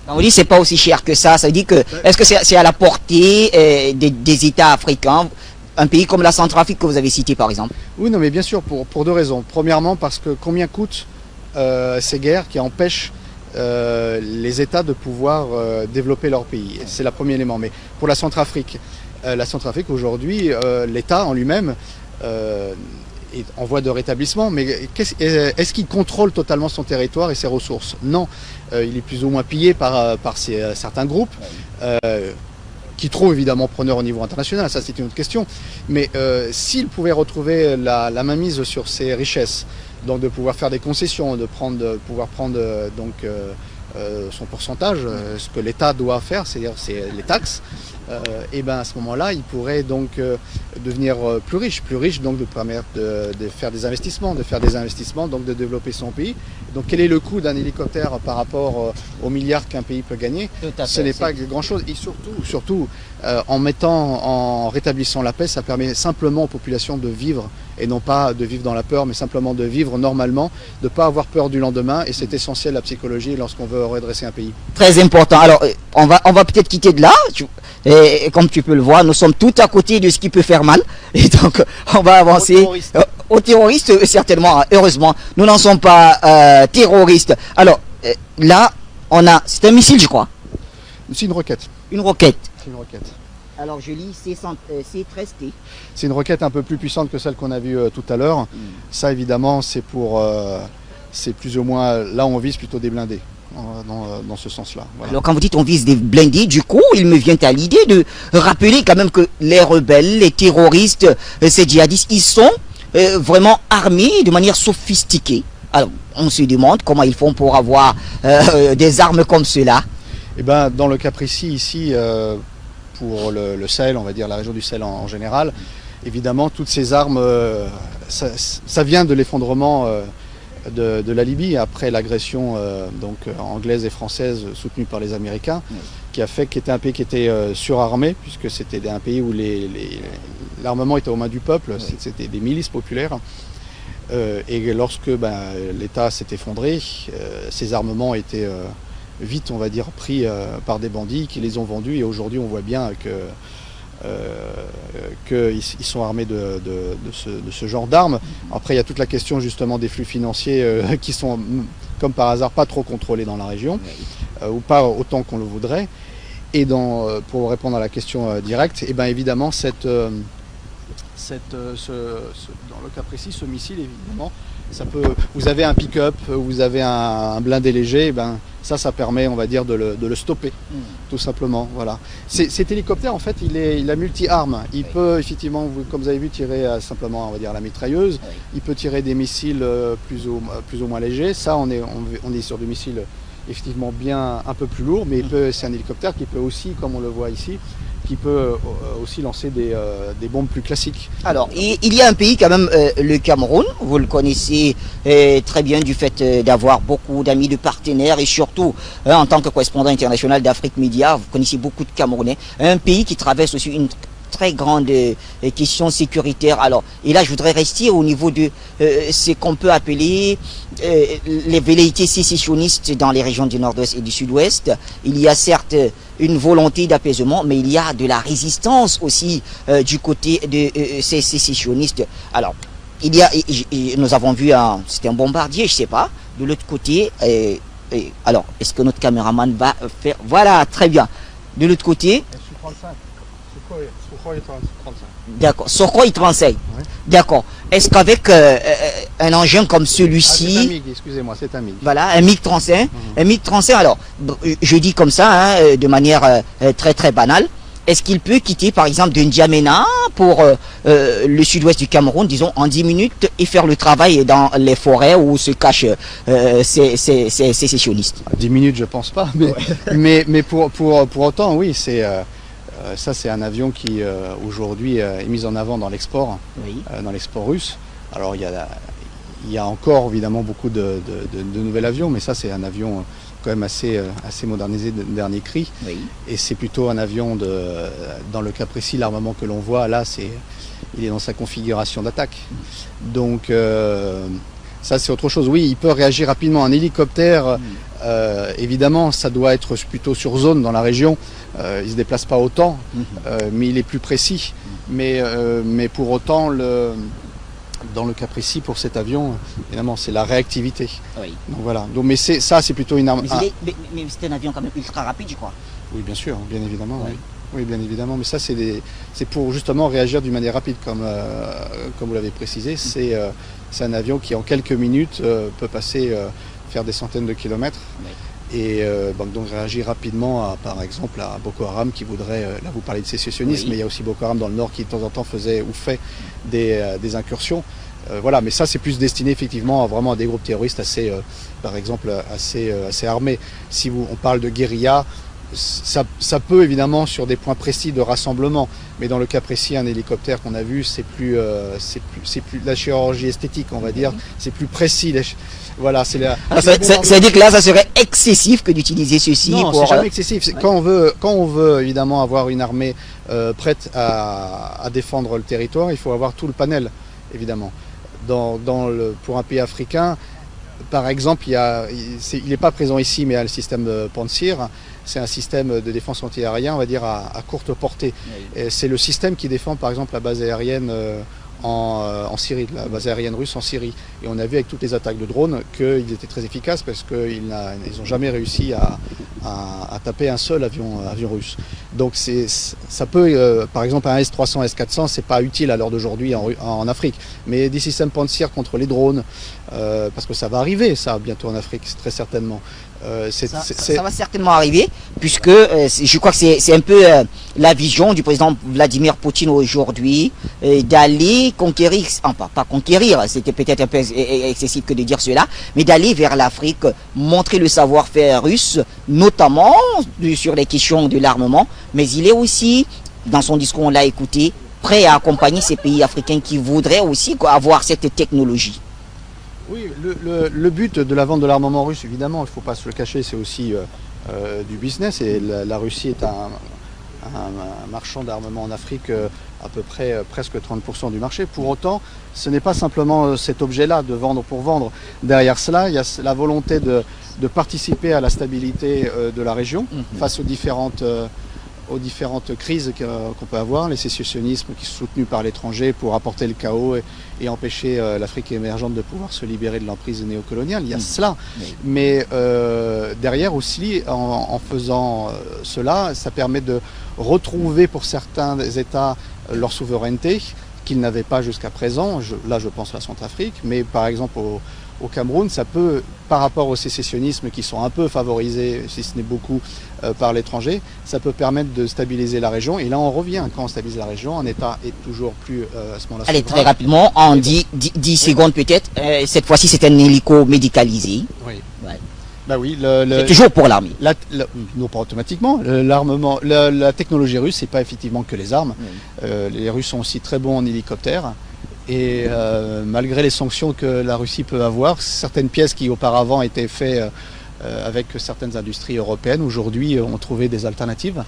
On dit c'est pas aussi cher que ça. Ça veut dire que est-ce que c'est à la portée des États africains, un pays comme la Centrafrique que vous avez cité par exemple? Oui, non, mais bien sûr, pour deux raisons. Premièrement, parce que combien coûtent ces guerres qui empêchent les États de pouvoir développer leur pays. C'est le premier élément. Mais pour la Centrafrique aujourd'hui, l'État en lui-même est en voie de rétablissement. Mais est-ce qu'il contrôle totalement son territoire et ses ressources? Non. Il est plus ou moins pillé par certains groupes. Qui trouvent évidemment preneur au niveau international, ça c'est une autre question. Mais s'il pouvait retrouver la mainmise sur ses richesses, donc de pouvoir faire des concessions, de pouvoir prendre son pourcentage, ce que l'État doit faire, c'est-à-dire les taxes, et à ce moment-là, il pourrait donc devenir plus riche donc de permettre de faire des investissements, donc de développer son pays. Donc quel est le coût d'un hélicoptère par rapport aux milliards qu'un pays peut gagner? Ce n'est pas grand-chose. Et surtout en rétablissant la paix, ça permet simplement aux populations de vivre, et non pas de vivre dans la peur, mais simplement de vivre normalement, de ne pas avoir peur du lendemain, et c'est essentiel la psychologie lorsqu'on veut redresser un pays. Très important. Alors, on va peut-être quitter de là, et comme tu peux le voir, nous sommes tout à côté de ce qui peut faire mal, et donc on va avancer aux terroristes, certainement, heureusement, nous n'en sommes pas terroristes. Alors, là, c'est un missile, je crois. C'est une roquette. Une roquette. C'est une roquette. Alors je lis C13T. C'est une roquette un peu plus puissante que celle qu'on a vue tout à l'heure. Ça évidemment c'est plus ou moins, là on vise plutôt des blindés dans ce sens-là. Voilà. Alors quand vous dites on vise des blindés, du coup il me vient à l'idée de rappeler quand même que les rebelles, les terroristes, ces djihadistes, ils sont vraiment armés de manière sophistiquée. Alors on se demande comment ils font pour avoir des armes comme cela. Eh ben, dans le cas précis ici, pour le Sahel, on va dire la région du Sahel en général, évidemment toutes ces armes, ça vient de l'effondrement de la Libye après l'agression anglaise et française soutenue par les Américains, qui était un pays qui était surarmé, puisque c'était un pays où l'armement était aux mains du peuple, c'était des milices populaires. Et lorsque l'État s'est effondré, ces armements étaient vite, on va dire, pris par des bandits qui les ont vendus, et aujourd'hui on voit bien qu'ils sont armés de ce genre d'armes. Après il y a toute la question justement des flux financiers qui sont comme par hasard pas trop contrôlés dans la région, ou pas autant qu'on le voudrait. Et pour répondre à la question directe, et évidemment dans le cas précis, ce missile évidemment, vous avez un pick-up, vous avez un blindé léger, ça permet, on va dire, de le stopper, tout simplement. Voilà. Cet hélicoptère, en fait, il a multi-armes. Il peut, effectivement, comme vous avez vu, tirer simplement, on va dire, la mitrailleuse. Il peut tirer des missiles plus ou moins légers. Ça, on est sur des missiles, effectivement, bien un peu plus lourds, mais c'est un hélicoptère qui peut aussi, comme on le voit ici, qui peut aussi lancer des bombes plus classiques. Alors, il y a un pays quand même, le Cameroun, vous le connaissez très bien du fait d'avoir beaucoup d'amis, de partenaires, et surtout, en tant que correspondant international d'Afrique Média, vous connaissez beaucoup de Camerounais. Un pays qui traverse aussi une très grande question sécuritaire. Alors, et là, je voudrais rester au niveau de ce qu'on peut appeler les velléités sécessionnistes dans les régions du nord-ouest et du sud-ouest. Il y a certes une volonté d'apaisement, mais il y a de la résistance aussi du côté de ces sécessionnistes. Alors, nous avons vu c'était un bombardier, je sais pas, de l'autre côté. Alors, est-ce que notre caméraman va faire... Voilà, très bien. De l'autre côté... D'accord, Sukhoi 35. Ouais. D'accord. Est-ce qu'avec un engin comme celui-ci... c'est un MiG, excusez-moi, c'est un MiG. Voilà, un MiG-35. Un MiG-35, alors, je dis comme ça, de manière très très banale. Est-ce qu'il peut quitter, par exemple, de N'Djamena pour le sud-ouest du Cameroun, disons, en 10 minutes et faire le travail dans les forêts où se cachent ces sécessionnistes? 10 minutes, je pense pas. Mais, mais pour autant, oui, ça, c'est un avion qui, aujourd'hui, est mis en avant dans l'export, dans l'export russe. Alors, il y a encore, évidemment, beaucoup de nouveaux avions, mais ça, c'est un avion... quand même assez modernisé de dernier cri. Oui. Et c'est plutôt un avion dans le cas précis, l'armement que l'on voit là, il est dans sa configuration d'attaque. Donc ça c'est autre chose. Oui, il peut réagir rapidement. Un hélicoptère, évidemment, ça doit être plutôt sur zone dans la région. Il ne se déplace pas autant, mais il est plus précis. Mais pour autant, dans le cas précis pour cet avion, évidemment, c'est la réactivité. Oui. Donc voilà. Donc, mais c'est plutôt une arme. Mais c'est un avion quand même ultra rapide, je crois. Oui, bien sûr, bien évidemment. Oui, oui bien évidemment. Mais ça, c'est pour justement réagir d'une manière rapide, comme vous l'avez précisé. C'est un avion qui, en quelques minutes, peut passer, faire des centaines de kilomètres. Oui. Et donc réagir rapidement, par exemple, à Boko Haram qui voudrait, là vous parlez de sécessionnisme, mais il y a aussi Boko Haram dans le nord qui de temps en temps faisait ou fait des incursions. Voilà, mais ça c'est plus destiné effectivement à des groupes terroristes par exemple, assez armés. Si on parle de guérilla, ça peut évidemment sur des points précis de rassemblement, mais dans le cas précis, un hélicoptère qu'on a vu, c'est plus la chirurgie esthétique, on va dire, c'est plus précis. Voilà, c'est-à-dire que là, ça serait excessif que d'utiliser ceci. Non, c'est jamais excessif. Quand on veut évidemment avoir une armée prête à défendre le territoire, il faut avoir tout le panel, évidemment. Pour un pays africain, par exemple, il n'est pas présent ici, mais il y a le système Pantsir. C'est un système de défense anti-aérien, on va dire, à courte portée. Oui. C'est le système qui défend, par exemple, la base aérienne en Syrie, la base aérienne russe en Syrie. Et on a vu avec toutes les attaques de drones qu'ils étaient très efficaces parce qu'ils n'ont jamais réussi à taper un seul avion russe. Donc ça peut, par exemple, un S-300, S-400, c'est pas utile à l'heure d'aujourd'hui en Afrique. Mais des systèmes Pantsir contre les drones, parce que ça va arriver, ça, bientôt en Afrique, très certainement. Ça va certainement arriver, puisque je crois que c'est un peu la vision du président Vladimir Poutine aujourd'hui, d'aller conquérir, enfin pas conquérir, c'était peut-être un peu excessif que de dire cela, mais d'aller vers l'Afrique, montrer le savoir-faire russe, notamment sur les questions de l'armement, mais il est aussi, dans son discours on l'a écouté, prêt à accompagner ces pays africains qui voudraient aussi avoir cette technologie. Oui, le but de la vente de l'armement russe, évidemment, il ne faut pas se le cacher, c'est aussi du business. Et la Russie est un marchand d'armement en Afrique, à peu près presque 30% du marché. Pour autant, ce n'est pas simplement cet objet-là de vendre pour vendre. Derrière cela, il y a la volonté de participer à la stabilité de la région face aux différentes crises qu'on peut avoir, les sécessionnismes qui sont soutenus par l'étranger pour apporter le chaos et empêcher l'Afrique émergente de pouvoir se libérer de l'emprise néocoloniale. Il y a cela. Mais derrière aussi, en faisant cela, ça permet de retrouver pour certains États leur souveraineté qu'ils n'avaient pas jusqu'à présent. Là, je pense à la Centrafrique, mais par exemple au Cameroun, ça peut, par rapport aux sécessionnismes qui sont un peu favorisés, si ce n'est beaucoup, par l'étranger, ça peut permettre de stabiliser la région. Et là, on revient, quand on stabilise la région, un État est toujours plus à ce moment-là. Allez, très rapidement, en 10 secondes peut-être, cette fois-ci, c'est un hélico médicalisé. Oui. Ouais. Bah oui, c'est toujours pour l'armée. Non, pas automatiquement. L'armement, la technologie russe, c'est pas effectivement que les armes. Oui. Les Russes sont aussi très bons en hélicoptère. Et malgré les sanctions que la Russie peut avoir, certaines pièces qui auparavant étaient faites avec certaines industries européennes, aujourd'hui ont trouvé des alternatives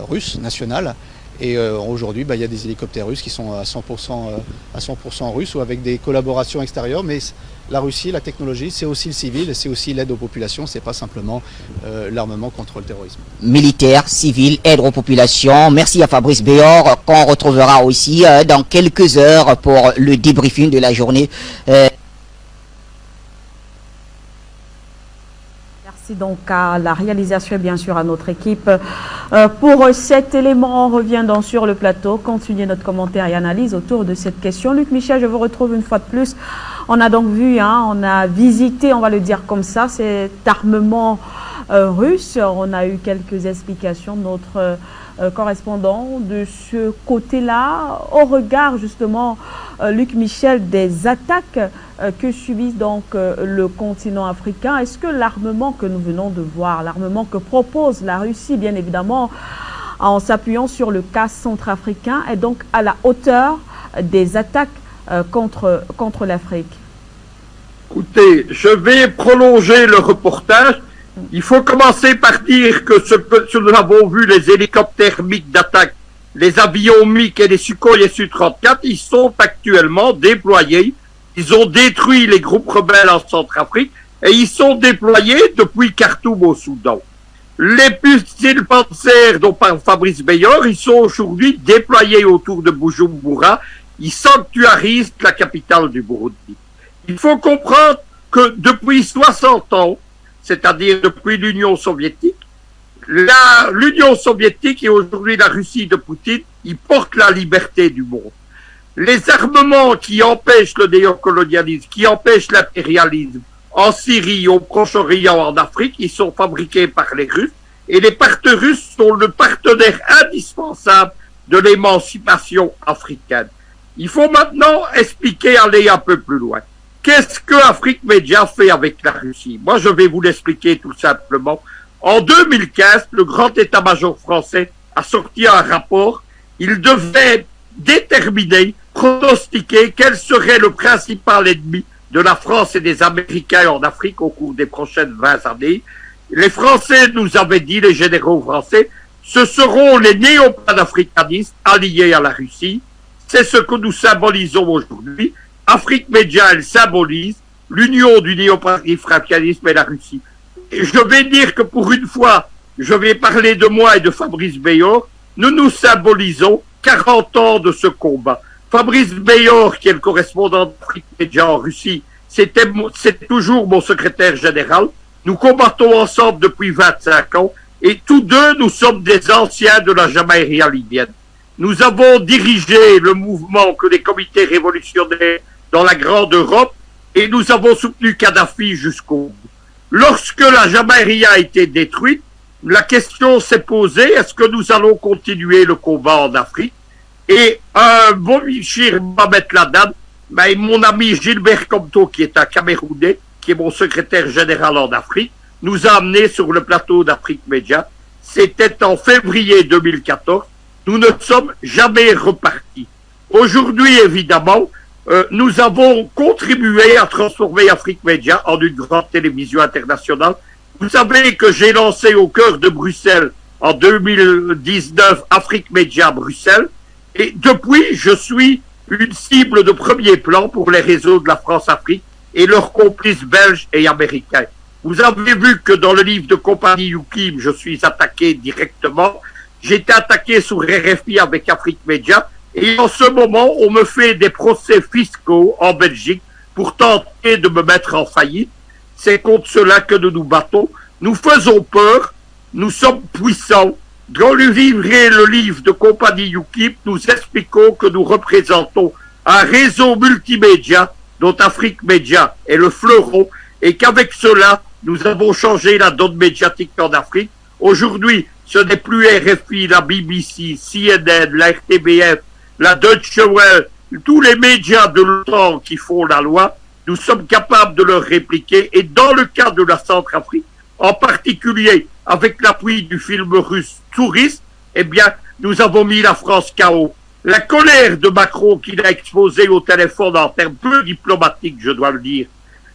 russes, nationales. Et aujourd'hui, il y a des hélicoptères russes qui sont à 100% russes ou avec des collaborations extérieures. Mais la Russie, la technologie, c'est aussi le civil, c'est aussi l'aide aux populations, c'est pas simplement l'armement contre le terrorisme. Militaire, civil, aide aux populations. Merci à Fabrice Béor, qu'on retrouvera aussi dans quelques heures pour le débriefing de la journée. Merci donc à la réalisation et bien sûr à notre équipe. Pour cet élément, on revient donc sur le plateau. Continuez notre commentaire et analyse autour de cette question. Luc Michel, je vous retrouve une fois de plus. On a donc vu, on a visité, on va le dire comme ça, cet armement russe. On a eu quelques explications de notre correspondant de ce côté-là, au regard justement, Luc Michel, des attaques que subit donc le continent africain. Est-ce que l'armement que nous venons de voir, l'armement que propose la Russie, bien évidemment, en s'appuyant sur le cas centrafricain, est donc à la hauteur des attaques contre l'Afrique? Écoutez, je vais prolonger le reportage. Il faut commencer par dire que ce que nous avons vu, les hélicoptères MiG d'attaque, les avions MiG et les Sukhoi et Su-34, ils sont actuellement déployés. Ils ont détruit les groupes rebelles en Centrafrique et ils sont déployés depuis Khartoum au Soudan. Les missiles Panzer dont parle Fabrice Béor, ils sont aujourd'hui déployés autour de Bujumbura. Ils sanctuarisent la capitale du Burundi. Il faut comprendre que depuis 60 ans, c'est-à-dire depuis l'Union soviétique, l'Union soviétique et aujourd'hui la Russie de Poutine, ils portent la liberté du monde. Les armements qui empêchent le néocolonialisme, qui empêchent l'impérialisme en Syrie, au Proche-Orient, en Afrique, ils sont fabriqués par les Russes et les partenaires russes sont le partenaire indispensable de l'émancipation africaine. Il faut maintenant expliquer, aller un peu plus loin. Qu'est-ce que Afrique Média fait avec la Russie? Moi, je vais vous l'expliquer tout simplement. En 2015, le grand état-major français a sorti un rapport. Il devait déterminer, pronostiquer quel serait le principal ennemi de la France et des Américains en Afrique au cours des prochaines 20 années. Les Français nous avaient dit, les généraux français, ce seront les néo-panafricanistes alliés à la Russie. C'est ce que nous symbolisons aujourd'hui. Afrique Média, elle symbolise l'union du néo-panafricanisme et la Russie. Et je vais dire que pour une fois, je vais parler de moi et de Fabrice Béor, nous symbolisons 40 ans de ce combat. Fabrice Béor, qui est le correspondant d'Afrique Média en Russie, c'est toujours mon secrétaire général. Nous combattons ensemble depuis 25 ans et tous deux, nous sommes des anciens de la Jamaïria libyenne. Nous avons dirigé le mouvement que les comités révolutionnaires dans la Grande Europe et nous avons soutenu Kadhafi jusqu'au bout. Lorsque la Jamaïria a été détruite, la question s'est posée, est-ce que nous allons continuer le combat en Afrique? Et bon Michir Mohamed Ladan, mon ami Gilbert Comto, qui est un Camerounais, qui est mon secrétaire général en Afrique, nous a amenés sur le plateau d'Afrique Média. C'était en février 2014. Nous ne sommes jamais repartis. Aujourd'hui, évidemment, nous avons contribué à transformer Afrique Média en une grande télévision internationale. Vous savez que j'ai lancé au cœur de Bruxelles en 2019 Afrique Média Bruxelles. Et depuis, je suis une cible de premier plan pour les réseaux de la France-Afrique et leurs complices belges et américains. Vous avez vu que dans le livre de Compagnie Yukim, je suis attaqué directement. J'ai été attaqué sur RFI avec Afrique Média. Et en ce moment, on me fait des procès fiscaux en Belgique pour tenter de me mettre en faillite. C'est contre cela que nous nous battons. Nous faisons peur. Nous sommes puissants. Dans le livre de Compagnie UKIP, nous expliquons que nous représentons un réseau multimédia dont Afrique Média est le fleuron et qu'avec cela, nous avons changé la donne médiatique en Afrique. Aujourd'hui, ce n'est plus RFI, la BBC, CNN, la RTBF, la Deutsche Welle, tous les médias de l'OTAN qui font la loi. Nous sommes capables de leur répliquer et dans le cas de la Centrafrique, en particulier avec l'appui du film russe Touriste, eh bien, nous avons mis la France KO. La colère de Macron qu'il a exposée au téléphone en termes peu diplomatiques, je dois le dire,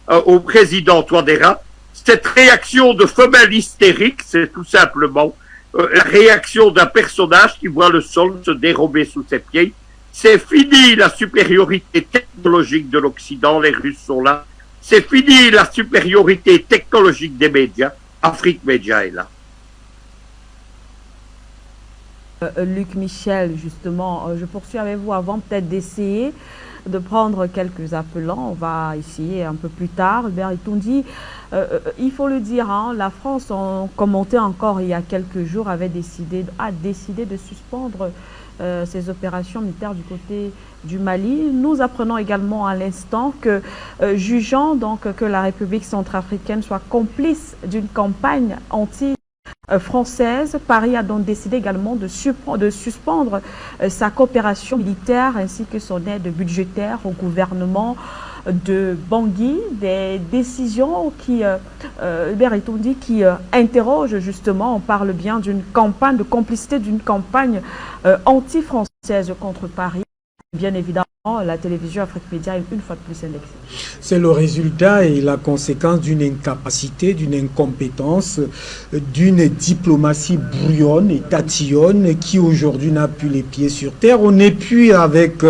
au président Touadéra, cette réaction de femelle hystérique, c'est tout simplement la réaction d'un personnage qui voit le sol se dérober sous ses pieds. C'est fini la supériorité technologique de l'Occident, les Russes sont là. C'est fini la supériorité technologique des médias. Afrique Média est là. Luc Michel, justement, je poursuis avec vous avant peut-être d'essayer de prendre quelques appelants. On va essayer un peu plus tard. Hubert Itondi, il faut le dire, hein, la France, on commentait encore il y a quelques jours, a décidé de suspendre ces opérations militaires du côté du Mali. Nous apprenons également à l'instant que, jugeant donc que la République centrafricaine soit complice d'une campagne anti-française, Paris a donc décidé également de suspendre sa coopération militaire ainsi que son aide budgétaire au gouvernement de Bangui, des décisions qui, Hubert Itondi, qui interrogent justement, on parle bien d'une campagne, de complicité d'une campagne anti-française contre Paris. Bien évidemment, la télévision Afrique Média est une fois de plus indexée. C'est le résultat et la conséquence d'une incapacité, d'une incompétence, d'une diplomatie brouillonne et tatillonne qui aujourd'hui n'a plus les pieds sur terre. On n'est plus avec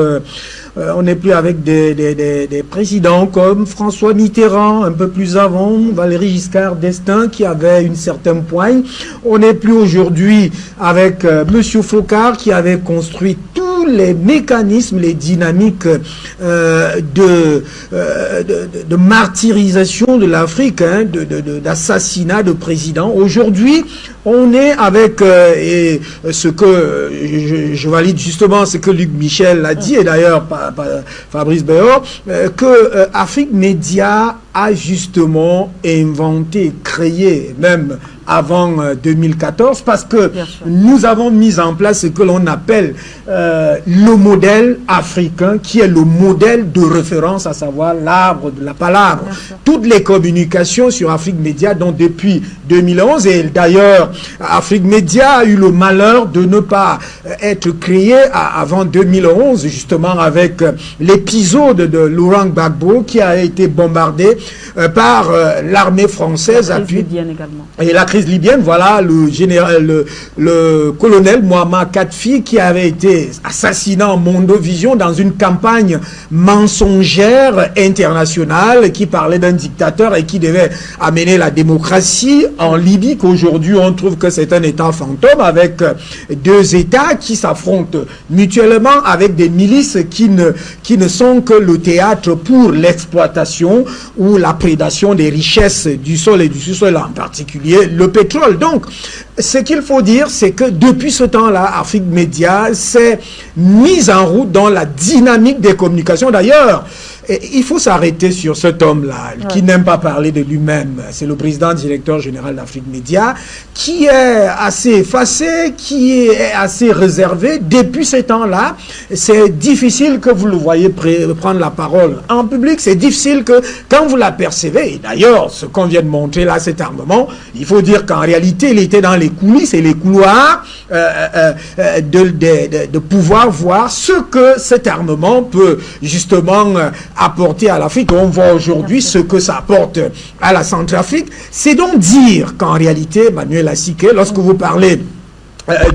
des présidents comme François Mitterrand, un peu plus avant, Valéry Giscard d'Estaing qui avait une certaine poigne. On n'est plus aujourd'hui avec Monsieur Focard qui avait construit tous les mécanismes, les dynamiques de martyrisation de l'Afrique, hein, d'assassinat de présidents. Aujourd'hui, on est avec et ce que je valide justement ce que Luc Michel a dit, et d'ailleurs Fabrice Béor, que Afrique Média a justement inventé, créé, même avant 2014, parce que nous avons mis en place ce que l'on appelle le modèle africain, qui est le modèle de référence, à savoir l'arbre de la palabre. Toutes les communications sur Afrique Média, donc depuis 2011, et d'ailleurs Afrique Média a eu le malheur de ne pas être créé avant 2011, justement avec l'épisode de Laurent Gbagbo qui a été bombardé par l'armée française. La crise libyenne également. Et la crise libyenne, voilà, le colonel Muammar Kadhafi qui avait été assassiné en Mondovision dans une campagne mensongère internationale qui parlait d'un dictateur et qui devait amener la démocratie en Libye, qu'aujourd'hui on trouve que c'est un État fantôme avec deux États qui s'affrontent mutuellement avec des milices qui ne sont que le théâtre pour l'exploitation ou la prédation des richesses du sol et du sous-sol, en particulier le pétrole. Donc, ce qu'il faut dire, c'est que depuis ce temps-là, Afrique Média s'est mise en route dans la dynamique des communications. D'ailleurs, il faut s'arrêter sur cet homme-là, qui n'aime pas parler de lui-même. C'est le président directeur général d'Afrique Média, qui est assez effacé, qui est assez réservé. Depuis ce temps-là, c'est difficile que vous le voyez prendre la parole en public. C'est difficile que, quand vous l'apercevez, et d'ailleurs, ce qu'on vient de montrer là, cet armement, il faut dire qu'en réalité, il était dans les coulisses et les couloirs de pouvoir voir ce que cet armement peut justement apporter à l'Afrique. On voit aujourd'hui ce que ça apporte à la Centrafrique. C'est donc dire qu'en réalité, Manuel Asiké, lorsque vous parlez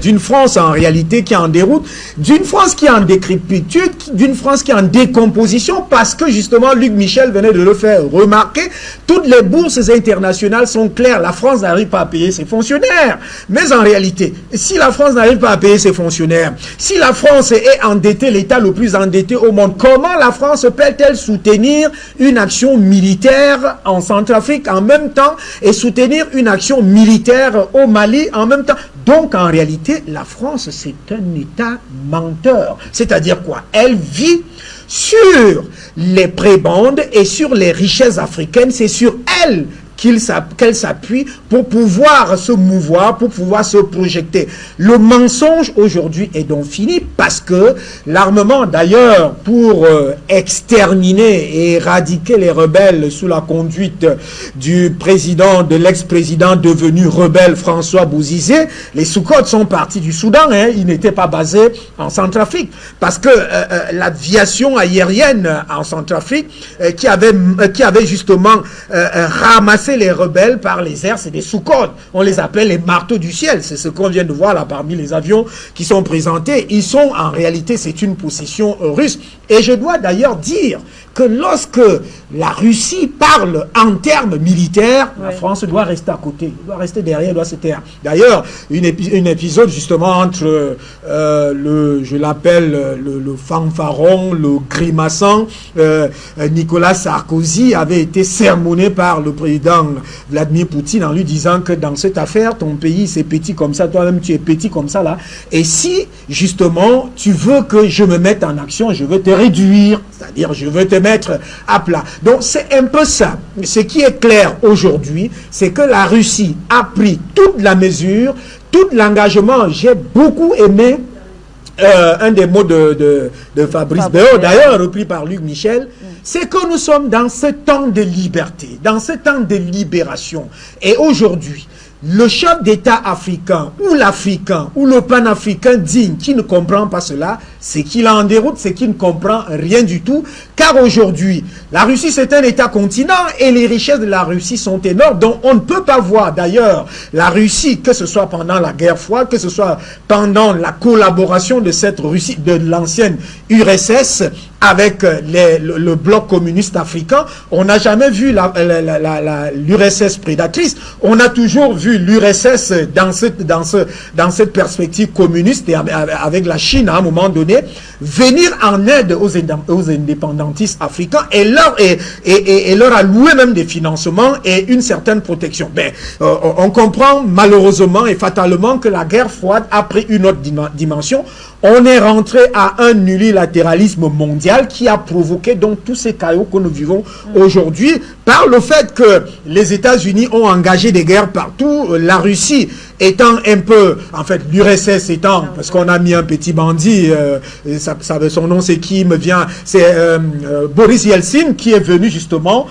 d'une France en réalité qui est en déroute, d'une France qui est en décrépitude, d'une France qui est en décomposition, parce que justement Luc Michel venait de le faire remarquer, toutes les bourses internationales sont claires, la France n'arrive pas à payer ses fonctionnaires. Mais en réalité, si la France n'arrive pas à payer ses fonctionnaires, si la France est endettée, l'État le plus endetté au monde, comment la France peut-elle soutenir une action militaire en Centrafrique en même temps et soutenir une action militaire au Mali en même temps? Donc en réalité, la France, c'est un État menteur. C'est-à-dire quoi? Elle vit sur les prébendes et sur les richesses africaines. C'est sur elle qu'elle s'appuie pour pouvoir se mouvoir, pour pouvoir se projeter. Le mensonge aujourd'hui est donc fini parce que l'armement, d'ailleurs, pour exterminer et éradiquer les rebelles sous la conduite du président, de l'ex-président devenu rebelle François Bozizé, les Soukhot sont partis du Soudan, hein, ils n'étaient pas basés en Centrafrique parce que l'aviation aérienne en Centrafrique qui avait justement ramassé chasser les rebelles par les airs, c'est des Sukhot. On les appelle les marteaux du ciel. C'est ce qu'on vient de voir là parmi les avions qui sont présentés. Ils sont, en réalité, c'est une possession russe. Et je dois d'ailleurs dire que lorsque la Russie parle en termes militaires, la France doit rester à côté, doit rester derrière, doit se taire. D'ailleurs, un épisode justement entre je l'appelle le fanfaron, le grimaçant, Nicolas Sarkozy avait été sermonné par le président Vladimir Poutine en lui disant que dans cette affaire, ton pays c'est petit comme ça, toi-même tu es petit comme ça là, et si justement tu veux que je me mette en action, je veux te réduire, c'est-à-dire je veux te mettre à plat. Donc c'est un peu ça. Ce qui est clair aujourd'hui, c'est que la Russie a pris toute la mesure, tout l'engagement. J'ai beaucoup aimé un des mots de Fabrice Béot, d'ailleurs repris par Luc Michel, c'est que nous sommes dans ce temps de liberté, dans ce temps de libération. Et aujourd'hui, le chef d'État africain, ou l'Africain, ou le panafricain digne qui ne comprend pas cela, c'est qu'il est en déroute, c'est qu'il ne comprend rien du tout. Car aujourd'hui, la Russie c'est un État-continent et les richesses de la Russie sont énormes. Donc on ne peut pas voir d'ailleurs la Russie, que ce soit pendant la guerre froide, que ce soit pendant la collaboration de cette Russie, de l'ancienne URSS, avec le bloc communiste africain. On n'a jamais vu l'URSS prédatrice. On a toujours vu l'URSS dans cette perspective communiste et avec la Chine à un moment donné venir en aide aux indépendantistes africains et leur allouer même des financements et une certaine protection. Ben, on comprend malheureusement et fatalement que la guerre froide a pris une autre dimension. On est rentré à un unilatéralisme mondial qui a provoqué donc tous ces chaos que nous vivons aujourd'hui par le fait que les États-Unis ont engagé des guerres partout. La Russie étant un peu, en fait, l'URSS étant, parce qu'on a mis un petit bandit, son nom c'est qui me vient, c'est Boris Yeltsin qui est venu justement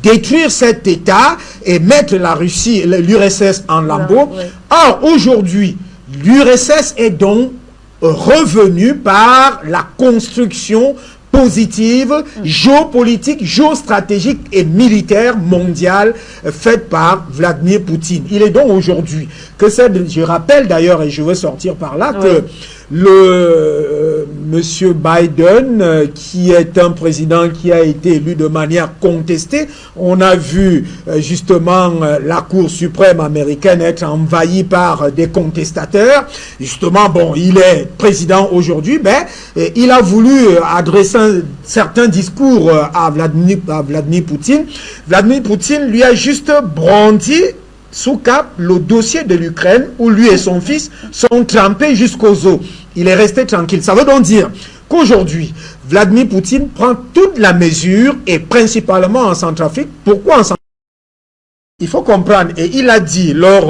détruire cet État et mettre la Russie, l'URSS en lambeaux. Or, aujourd'hui, l'URSS est donc revenu par la construction positive, géopolitique, géostratégique et militaire mondiale faite par Vladimir Poutine. Il est donc aujourd'hui que je rappelle d'ailleurs, et je veux sortir par là, que monsieur Biden, qui est un président qui a été élu de manière contestée, on a vu justement la Cour suprême américaine être envahie par des contestateurs. Justement, bon, il est président aujourd'hui, mais il a voulu adresser certains discours à Vladimir Poutine. Vladimir Poutine lui a juste brandi sous cap le dossier de l'Ukraine où lui et son fils sont trempés jusqu'aux os. Il est resté tranquille. Ça veut donc dire qu'aujourd'hui, Vladimir Poutine prend toute la mesure et principalement en Centrafrique. Pourquoi en Centrafrique? Il faut comprendre, et il a dit lors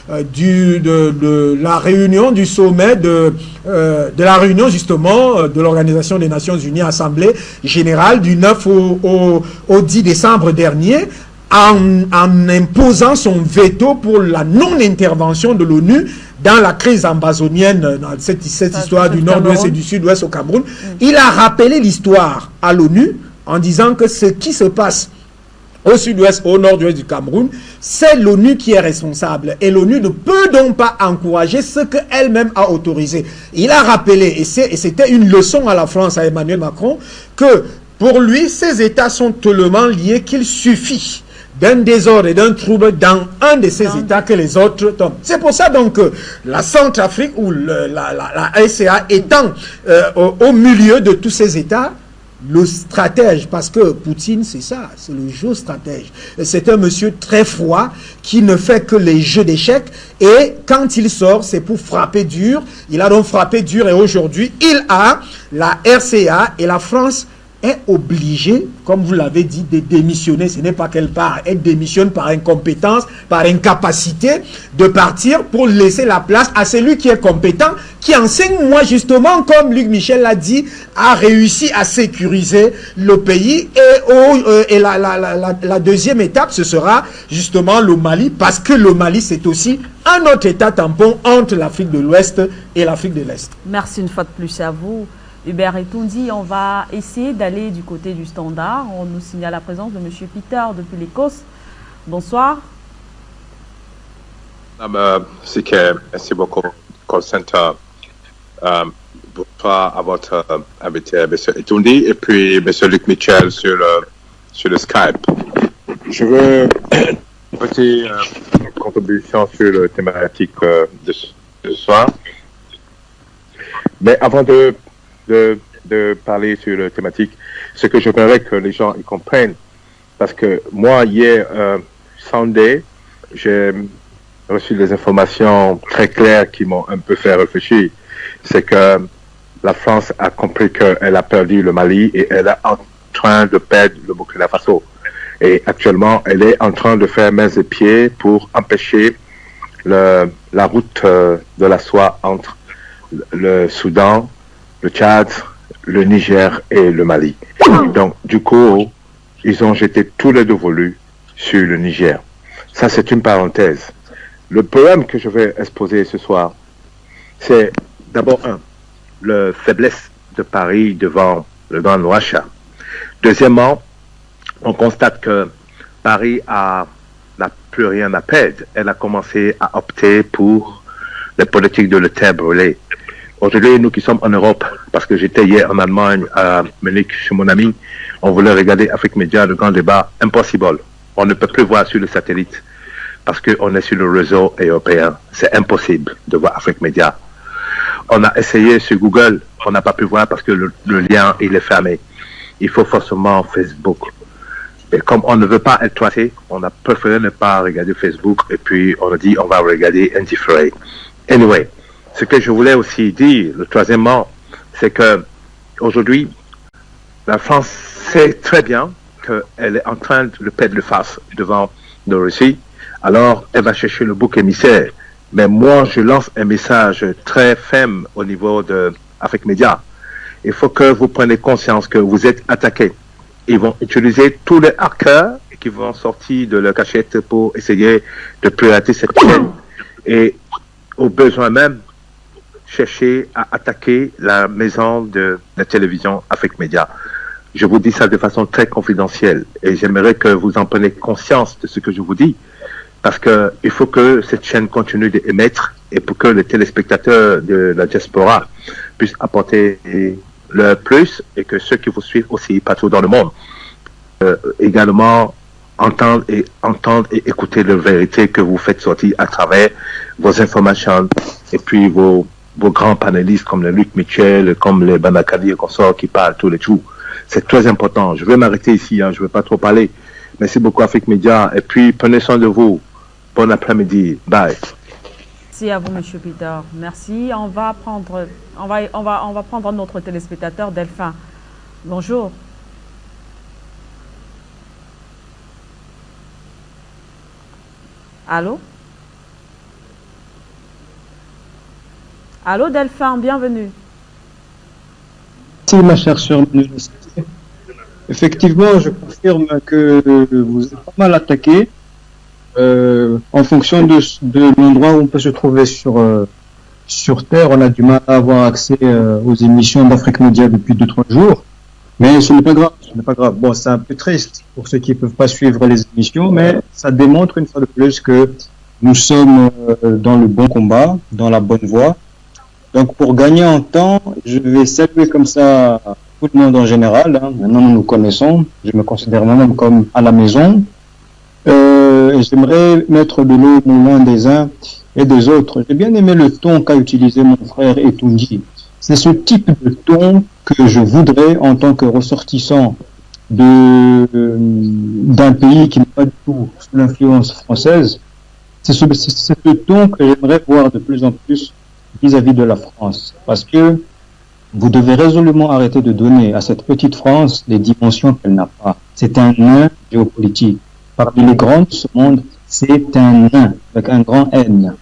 de la réunion du sommet de la réunion justement de l'Organisation des Nations Unies, Assemblée Générale du 9 au 10 décembre dernier, en imposant son veto pour la non-intervention de l'ONU dans la crise amazonienne, dans cette histoire du nord-ouest et du sud-ouest au Cameroun. Il a rappelé l'histoire à l'ONU en disant que ce qui se passe au sud-ouest, au nord-ouest du Cameroun, c'est l'ONU qui est responsable. Et l'ONU ne peut donc pas encourager ce qu'elle-même a autorisé. Il a rappelé, et c'était une leçon à la France, à Emmanuel Macron, que pour lui, ces États sont tellement liés qu'il suffit d'un désordre et d'un trouble dans un de ces États que les autres tombent. C'est pour ça donc que la Centrafrique ou la RCA étant au milieu de tous ces États, le stratège, parce que Poutine, c'est ça, c'est le géostratège. C'est un monsieur très froid qui ne fait que les jeux d'échecs et quand il sort, c'est pour frapper dur. Il a donc frappé dur et aujourd'hui, il a la RCA et la France est obligée, comme vous l'avez dit, de démissionner. Ce n'est pas qu'elle part, elle démissionne par incompétence, par incapacité de partir pour laisser la place à celui qui est compétent, qui en 5 mois, justement, comme Luc Michel l'a dit, a réussi à sécuriser le pays. Et la deuxième étape, ce sera justement le Mali, parce que le Mali, c'est aussi un autre état tampon entre l'Afrique de l'Ouest et l'Afrique de l'Est. Merci une fois de plus à vous. Hubert Etoundi, on va essayer d'aller du côté du Standard. On nous signale la présence de M. Peter depuis l'Écosse. Bonsoir. C'est que merci beaucoup, Call Center. Bonsoir à votre invité, M. Etundi, et puis M. Luc Michel sur le Skype. Je veux une petite contribution sur la thématique de ce soir. Mais avant de parler sur la thématique, ce que je voudrais que les gens y comprennent, parce que moi, hier, Sunday, j'ai reçu des informations très claires qui m'ont un peu fait réfléchir. C'est que la France a compris qu'elle a perdu le Mali et elle est en train de perdre le Burkina Faso. Et actuellement, elle est en train de faire mains et pieds pour empêcher la route de la soie entre le Soudan, le Tchad, le Niger et le Mali. Donc, du coup, ils ont jeté tous les dévolus sur le Niger. Ça, c'est une parenthèse. Le problème que je vais exposer ce soir, c'est d'abord la faiblesse de Paris devant le grand rachat. Deuxièmement, on constate que Paris n'a plus rien à perdre. Elle a commencé à opter pour les politiques de la terre brûlée. Aujourd'hui, nous qui sommes en Europe, parce que j'étais hier en Allemagne à Munich chez mon ami, on voulait regarder Afrique Média, le grand débat, impossible. On ne peut plus voir sur le satellite parce qu'on est sur le réseau européen. C'est impossible de voir Afrique Média. On a essayé sur Google, on n'a pas pu voir parce que le lien, il est fermé. Il faut forcément Facebook. Et comme on ne veut pas être tracé, on a préféré ne pas regarder Facebook et puis on a dit on va regarder Indifferé. Anyway, ce que je voulais aussi dire, le troisièmement, c'est que aujourd'hui, la France sait très bien qu'elle est en train de perdre le face devant la Russie. Alors, elle va chercher le bouc émissaire. Mais moi, je lance un message très ferme au niveau de Afrique Média. Il faut que vous preniez conscience que vous êtes attaqués. Ils vont utiliser tous les hackers qui vont sortir de leur cachette pour essayer de pirater cette chaîne. Et au besoin même, chercher à attaquer la maison de la télévision Afrique Média. Je vous dis ça de façon très confidentielle et j'aimerais que vous en preniez conscience de ce que je vous dis parce que il faut que cette chaîne continue d'émettre et pour que les téléspectateurs de la diaspora puissent apporter le plus et que ceux qui vous suivent aussi partout dans le monde également entendent et écouter la vérité que vous faites sortir à travers vos informations et puis vos grands panélistes comme le Luc Michel, comme les Banakali et consorts qui parlent tous les jours. C'est très important. Je vais m'arrêter ici, je ne vais pas trop parler. Merci beaucoup Afrique Média et puis prenez soin de vous. Bon après-midi. Bye. Merci à vous, M. Peter. Merci. On va prendre notre téléspectateur Delphin. Bonjour. Allô? Allô Delphin, bienvenue. Merci ma chère sœur. Effectivement, je confirme que vous êtes pas mal attaqué en fonction de l'endroit où on peut se trouver sur Terre. On a du mal à avoir accès aux émissions d'Afrique Média depuis 2-3 jours. Mais ce n'est pas grave, ce n'est pas grave. Bon, c'est un peu triste pour ceux qui ne peuvent pas suivre les émissions, mais ça démontre une fois de plus que nous sommes dans le bon combat, dans la bonne voie. Donc, pour gagner en temps, je vais saluer comme ça tout le monde en général. Maintenant, nous nous connaissons. Je me considère moi-même comme à la maison. J'aimerais mettre de l'eau au moulin des uns et des autres. J'ai bien aimé le ton qu'a utilisé mon frère Etundi. C'est ce type de ton que je voudrais en tant que ressortissant d'un pays qui n'est pas du tout sous l'influence française. C'est ce ton que j'aimerais voir de plus en plus vis-à-vis de la France. Parce que vous devez résolument arrêter de donner à cette petite France les dimensions qu'elle n'a pas. C'est un nain géopolitique. Parmi les grands de ce monde, c'est un nain avec un grand N.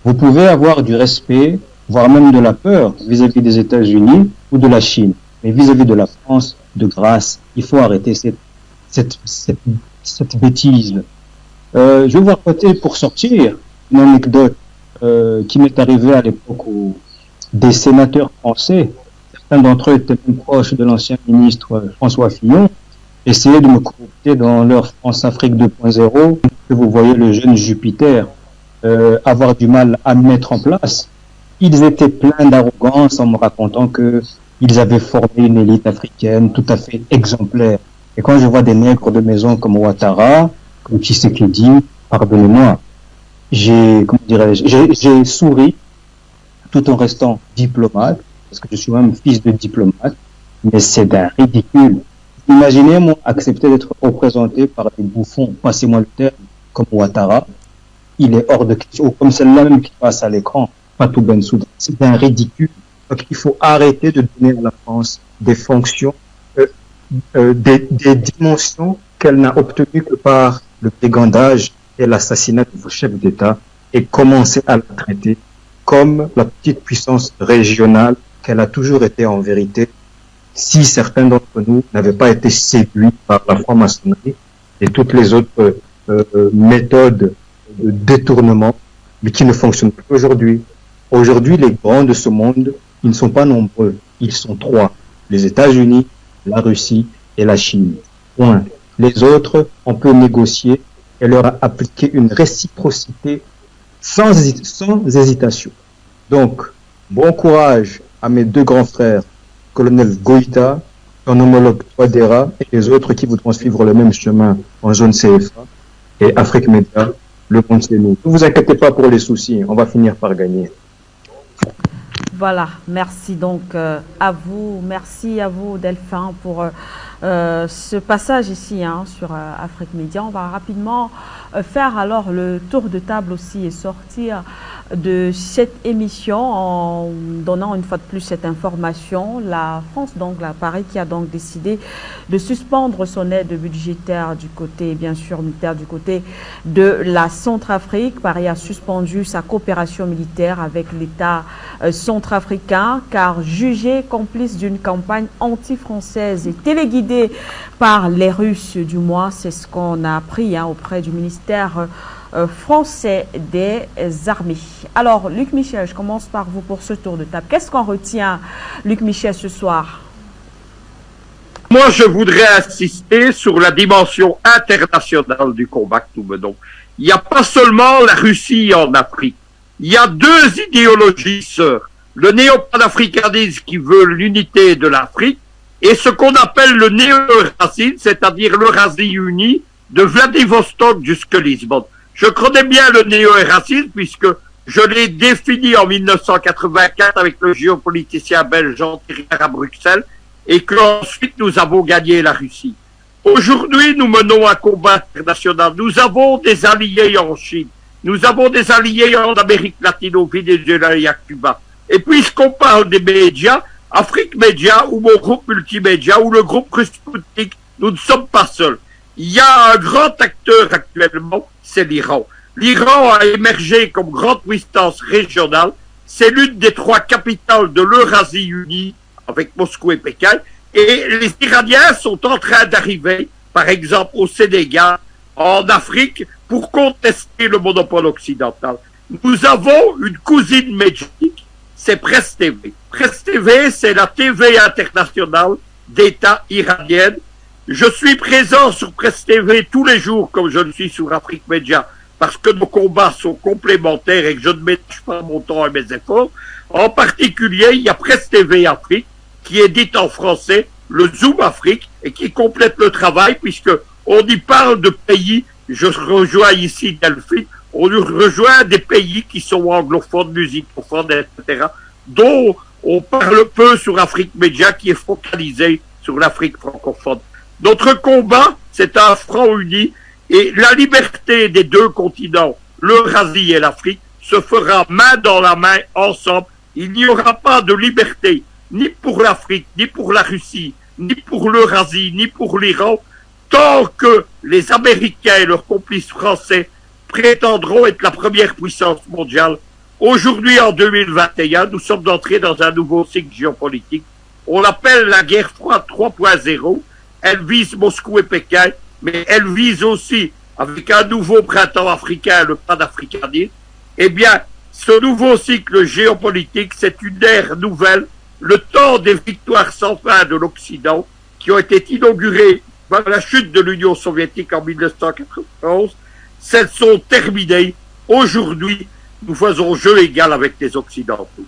Vous pouvez avoir du respect, voire même de la peur vis-à-vis des États-Unis ou de la Chine. Mais vis-à-vis de la France, de grâce, il faut arrêter cette bêtise. Je vais vous raconter pour sortir une anecdote qui m'est arrivée à l'époque où des sénateurs français, certains d'entre eux étaient même proches de l'ancien ministre François Fillon, essayaient de me corrupter dans leur France-Afrique 2.0 que vous voyez le jeune Jupiter avoir du mal à mettre en place, ils étaient pleins d'arrogance en me racontant que ils avaient formé une élite africaine tout à fait exemplaire. Et quand je vois des nègres de maison comme Ouattara, comme Tshisekedi, pardonnez-moi, j'ai souri tout en restant diplomate, parce que je suis même fils de diplomate, mais c'est d'un ridicule. Imaginez-moi accepter d'être représenté par des bouffons, passez-moi le terme, comme Ouattara. Il est hors de question, ou comme celle-là même qui passe à l'écran, Fatou Bensouda. C'est un ridicule. Donc il faut arrêter de donner à la France des fonctions, des dimensions qu'elle n'a obtenues que par le brigandage et l'assassinat de vos chefs d'État, et commencer à la traiter comme la petite puissance régionale qu'elle a toujours été en vérité, si certains d'entre nous n'avaient pas été séduits par la franc-maçonnerie et toutes les autres méthodes de détournement, mais qui ne fonctionnent plus aujourd'hui. Aujourd'hui, les grands de ce monde, ils ne sont pas nombreux. Ils sont trois. Les États-Unis, la Russie et la Chine. Point. Les autres, on peut négocier et leur appliquer une réciprocité sans hésitation. Donc, bon courage à mes deux grands frères, colonel Goïta, son homologue Touadéra et les autres qui voudront suivre le même chemin en zone CFA et Afrique Média. Le monde, c'est nous. Ne vous inquiétez pas pour les soucis, on va finir par gagner. Voilà, merci donc à vous, merci à vous Delphin pour ce passage ici sur Afrique Média. On va rapidement faire alors le tour de table aussi et sortir de cette émission en donnant une fois de plus cette information. La France, donc la Paris, qui a donc décidé de suspendre son aide budgétaire du côté, bien sûr, militaire du côté de la Centrafrique. Paris a suspendu sa coopération militaire avec l'État centrafricain car jugé complice d'une campagne anti-française et téléguidé par les Russes, du moins c'est ce qu'on a appris auprès du ministère français des armées. Alors, Luc Michel, je commence par vous pour ce tour de table. Qu'est-ce qu'on retient, Luc Michel, ce soir? Moi, je voudrais insister sur la dimension internationale du combat que nous menons. Il n'y a pas seulement la Russie en Afrique. Il y a deux idéologies sœurs. Le néo-panafricanisme qui veut l'unité de l'Afrique et ce qu'on appelle le néo-eurasisme, c'est-à-dire l'Eurasie unie de Vladivostok jusqu'à Lisbonne. Je connais bien le néo-eurasisme puisque je l'ai défini en 1984 avec le géopoliticien belge Jean Thirier à Bruxelles et qu'ensuite nous avons gagné la Russie. Aujourd'hui, nous menons un combat international. Nous avons des alliés en Chine. Nous avons des alliés en Amérique latine, au Venezuela et à Cuba. Et puisqu'on parle des médias, Afrique Média ou mon groupe Multimédia ou le groupe Sputnik, nous ne sommes pas seuls. Il y a un grand acteur actuellement, c'est l'Iran. L'Iran a émergé comme grande puissance régionale. C'est l'une des trois capitales de l'Eurasie unie, avec Moscou et Pékin. Et les Iraniens sont en train d'arriver, par exemple au Sénégal, en Afrique, pour contester le monopole occidental. Nous avons une cousine médiatique, c'est Presse TV. Presse TV, c'est la TV internationale d'État iranienne. Je suis présent sur Presse TV tous les jours, comme je le suis sur Afrique Média, parce que nos combats sont complémentaires et que je ne ménage pas mon temps et mes efforts. En particulier, il y a Presse TV Afrique, qui est dite en français le Zoom Afrique, et qui complète le travail, puisque on y parle de pays, je rejoins ici Delphine, on rejoint des pays qui sont anglophones, musicophones, etc., dont on parle peu sur Afrique Média, qui est focalisé sur l'Afrique francophone. Notre combat, c'est un front uni, et la liberté des deux continents, l'Eurasie et l'Afrique, se fera main dans la main ensemble. Il n'y aura pas de liberté, ni pour l'Afrique, ni pour la Russie, ni pour l'Eurasie, ni pour l'Iran, tant que les Américains et leurs complices français prétendront être la première puissance mondiale. Aujourd'hui, en 2021, nous sommes entrés dans un nouveau cycle géopolitique. On l'appelle la guerre froide 3.0. Elle vise Moscou et Pékin, mais elle vise aussi, avec un nouveau printemps africain, le panafricanisme. Eh bien, ce nouveau cycle géopolitique, c'est une ère nouvelle, le temps des victoires sans fin de l'Occident, qui ont été inaugurées par la chute de l'Union soviétique en 1991. celles sont terminées. Aujourd'hui, nous faisons jeu égal avec les Occidentaux.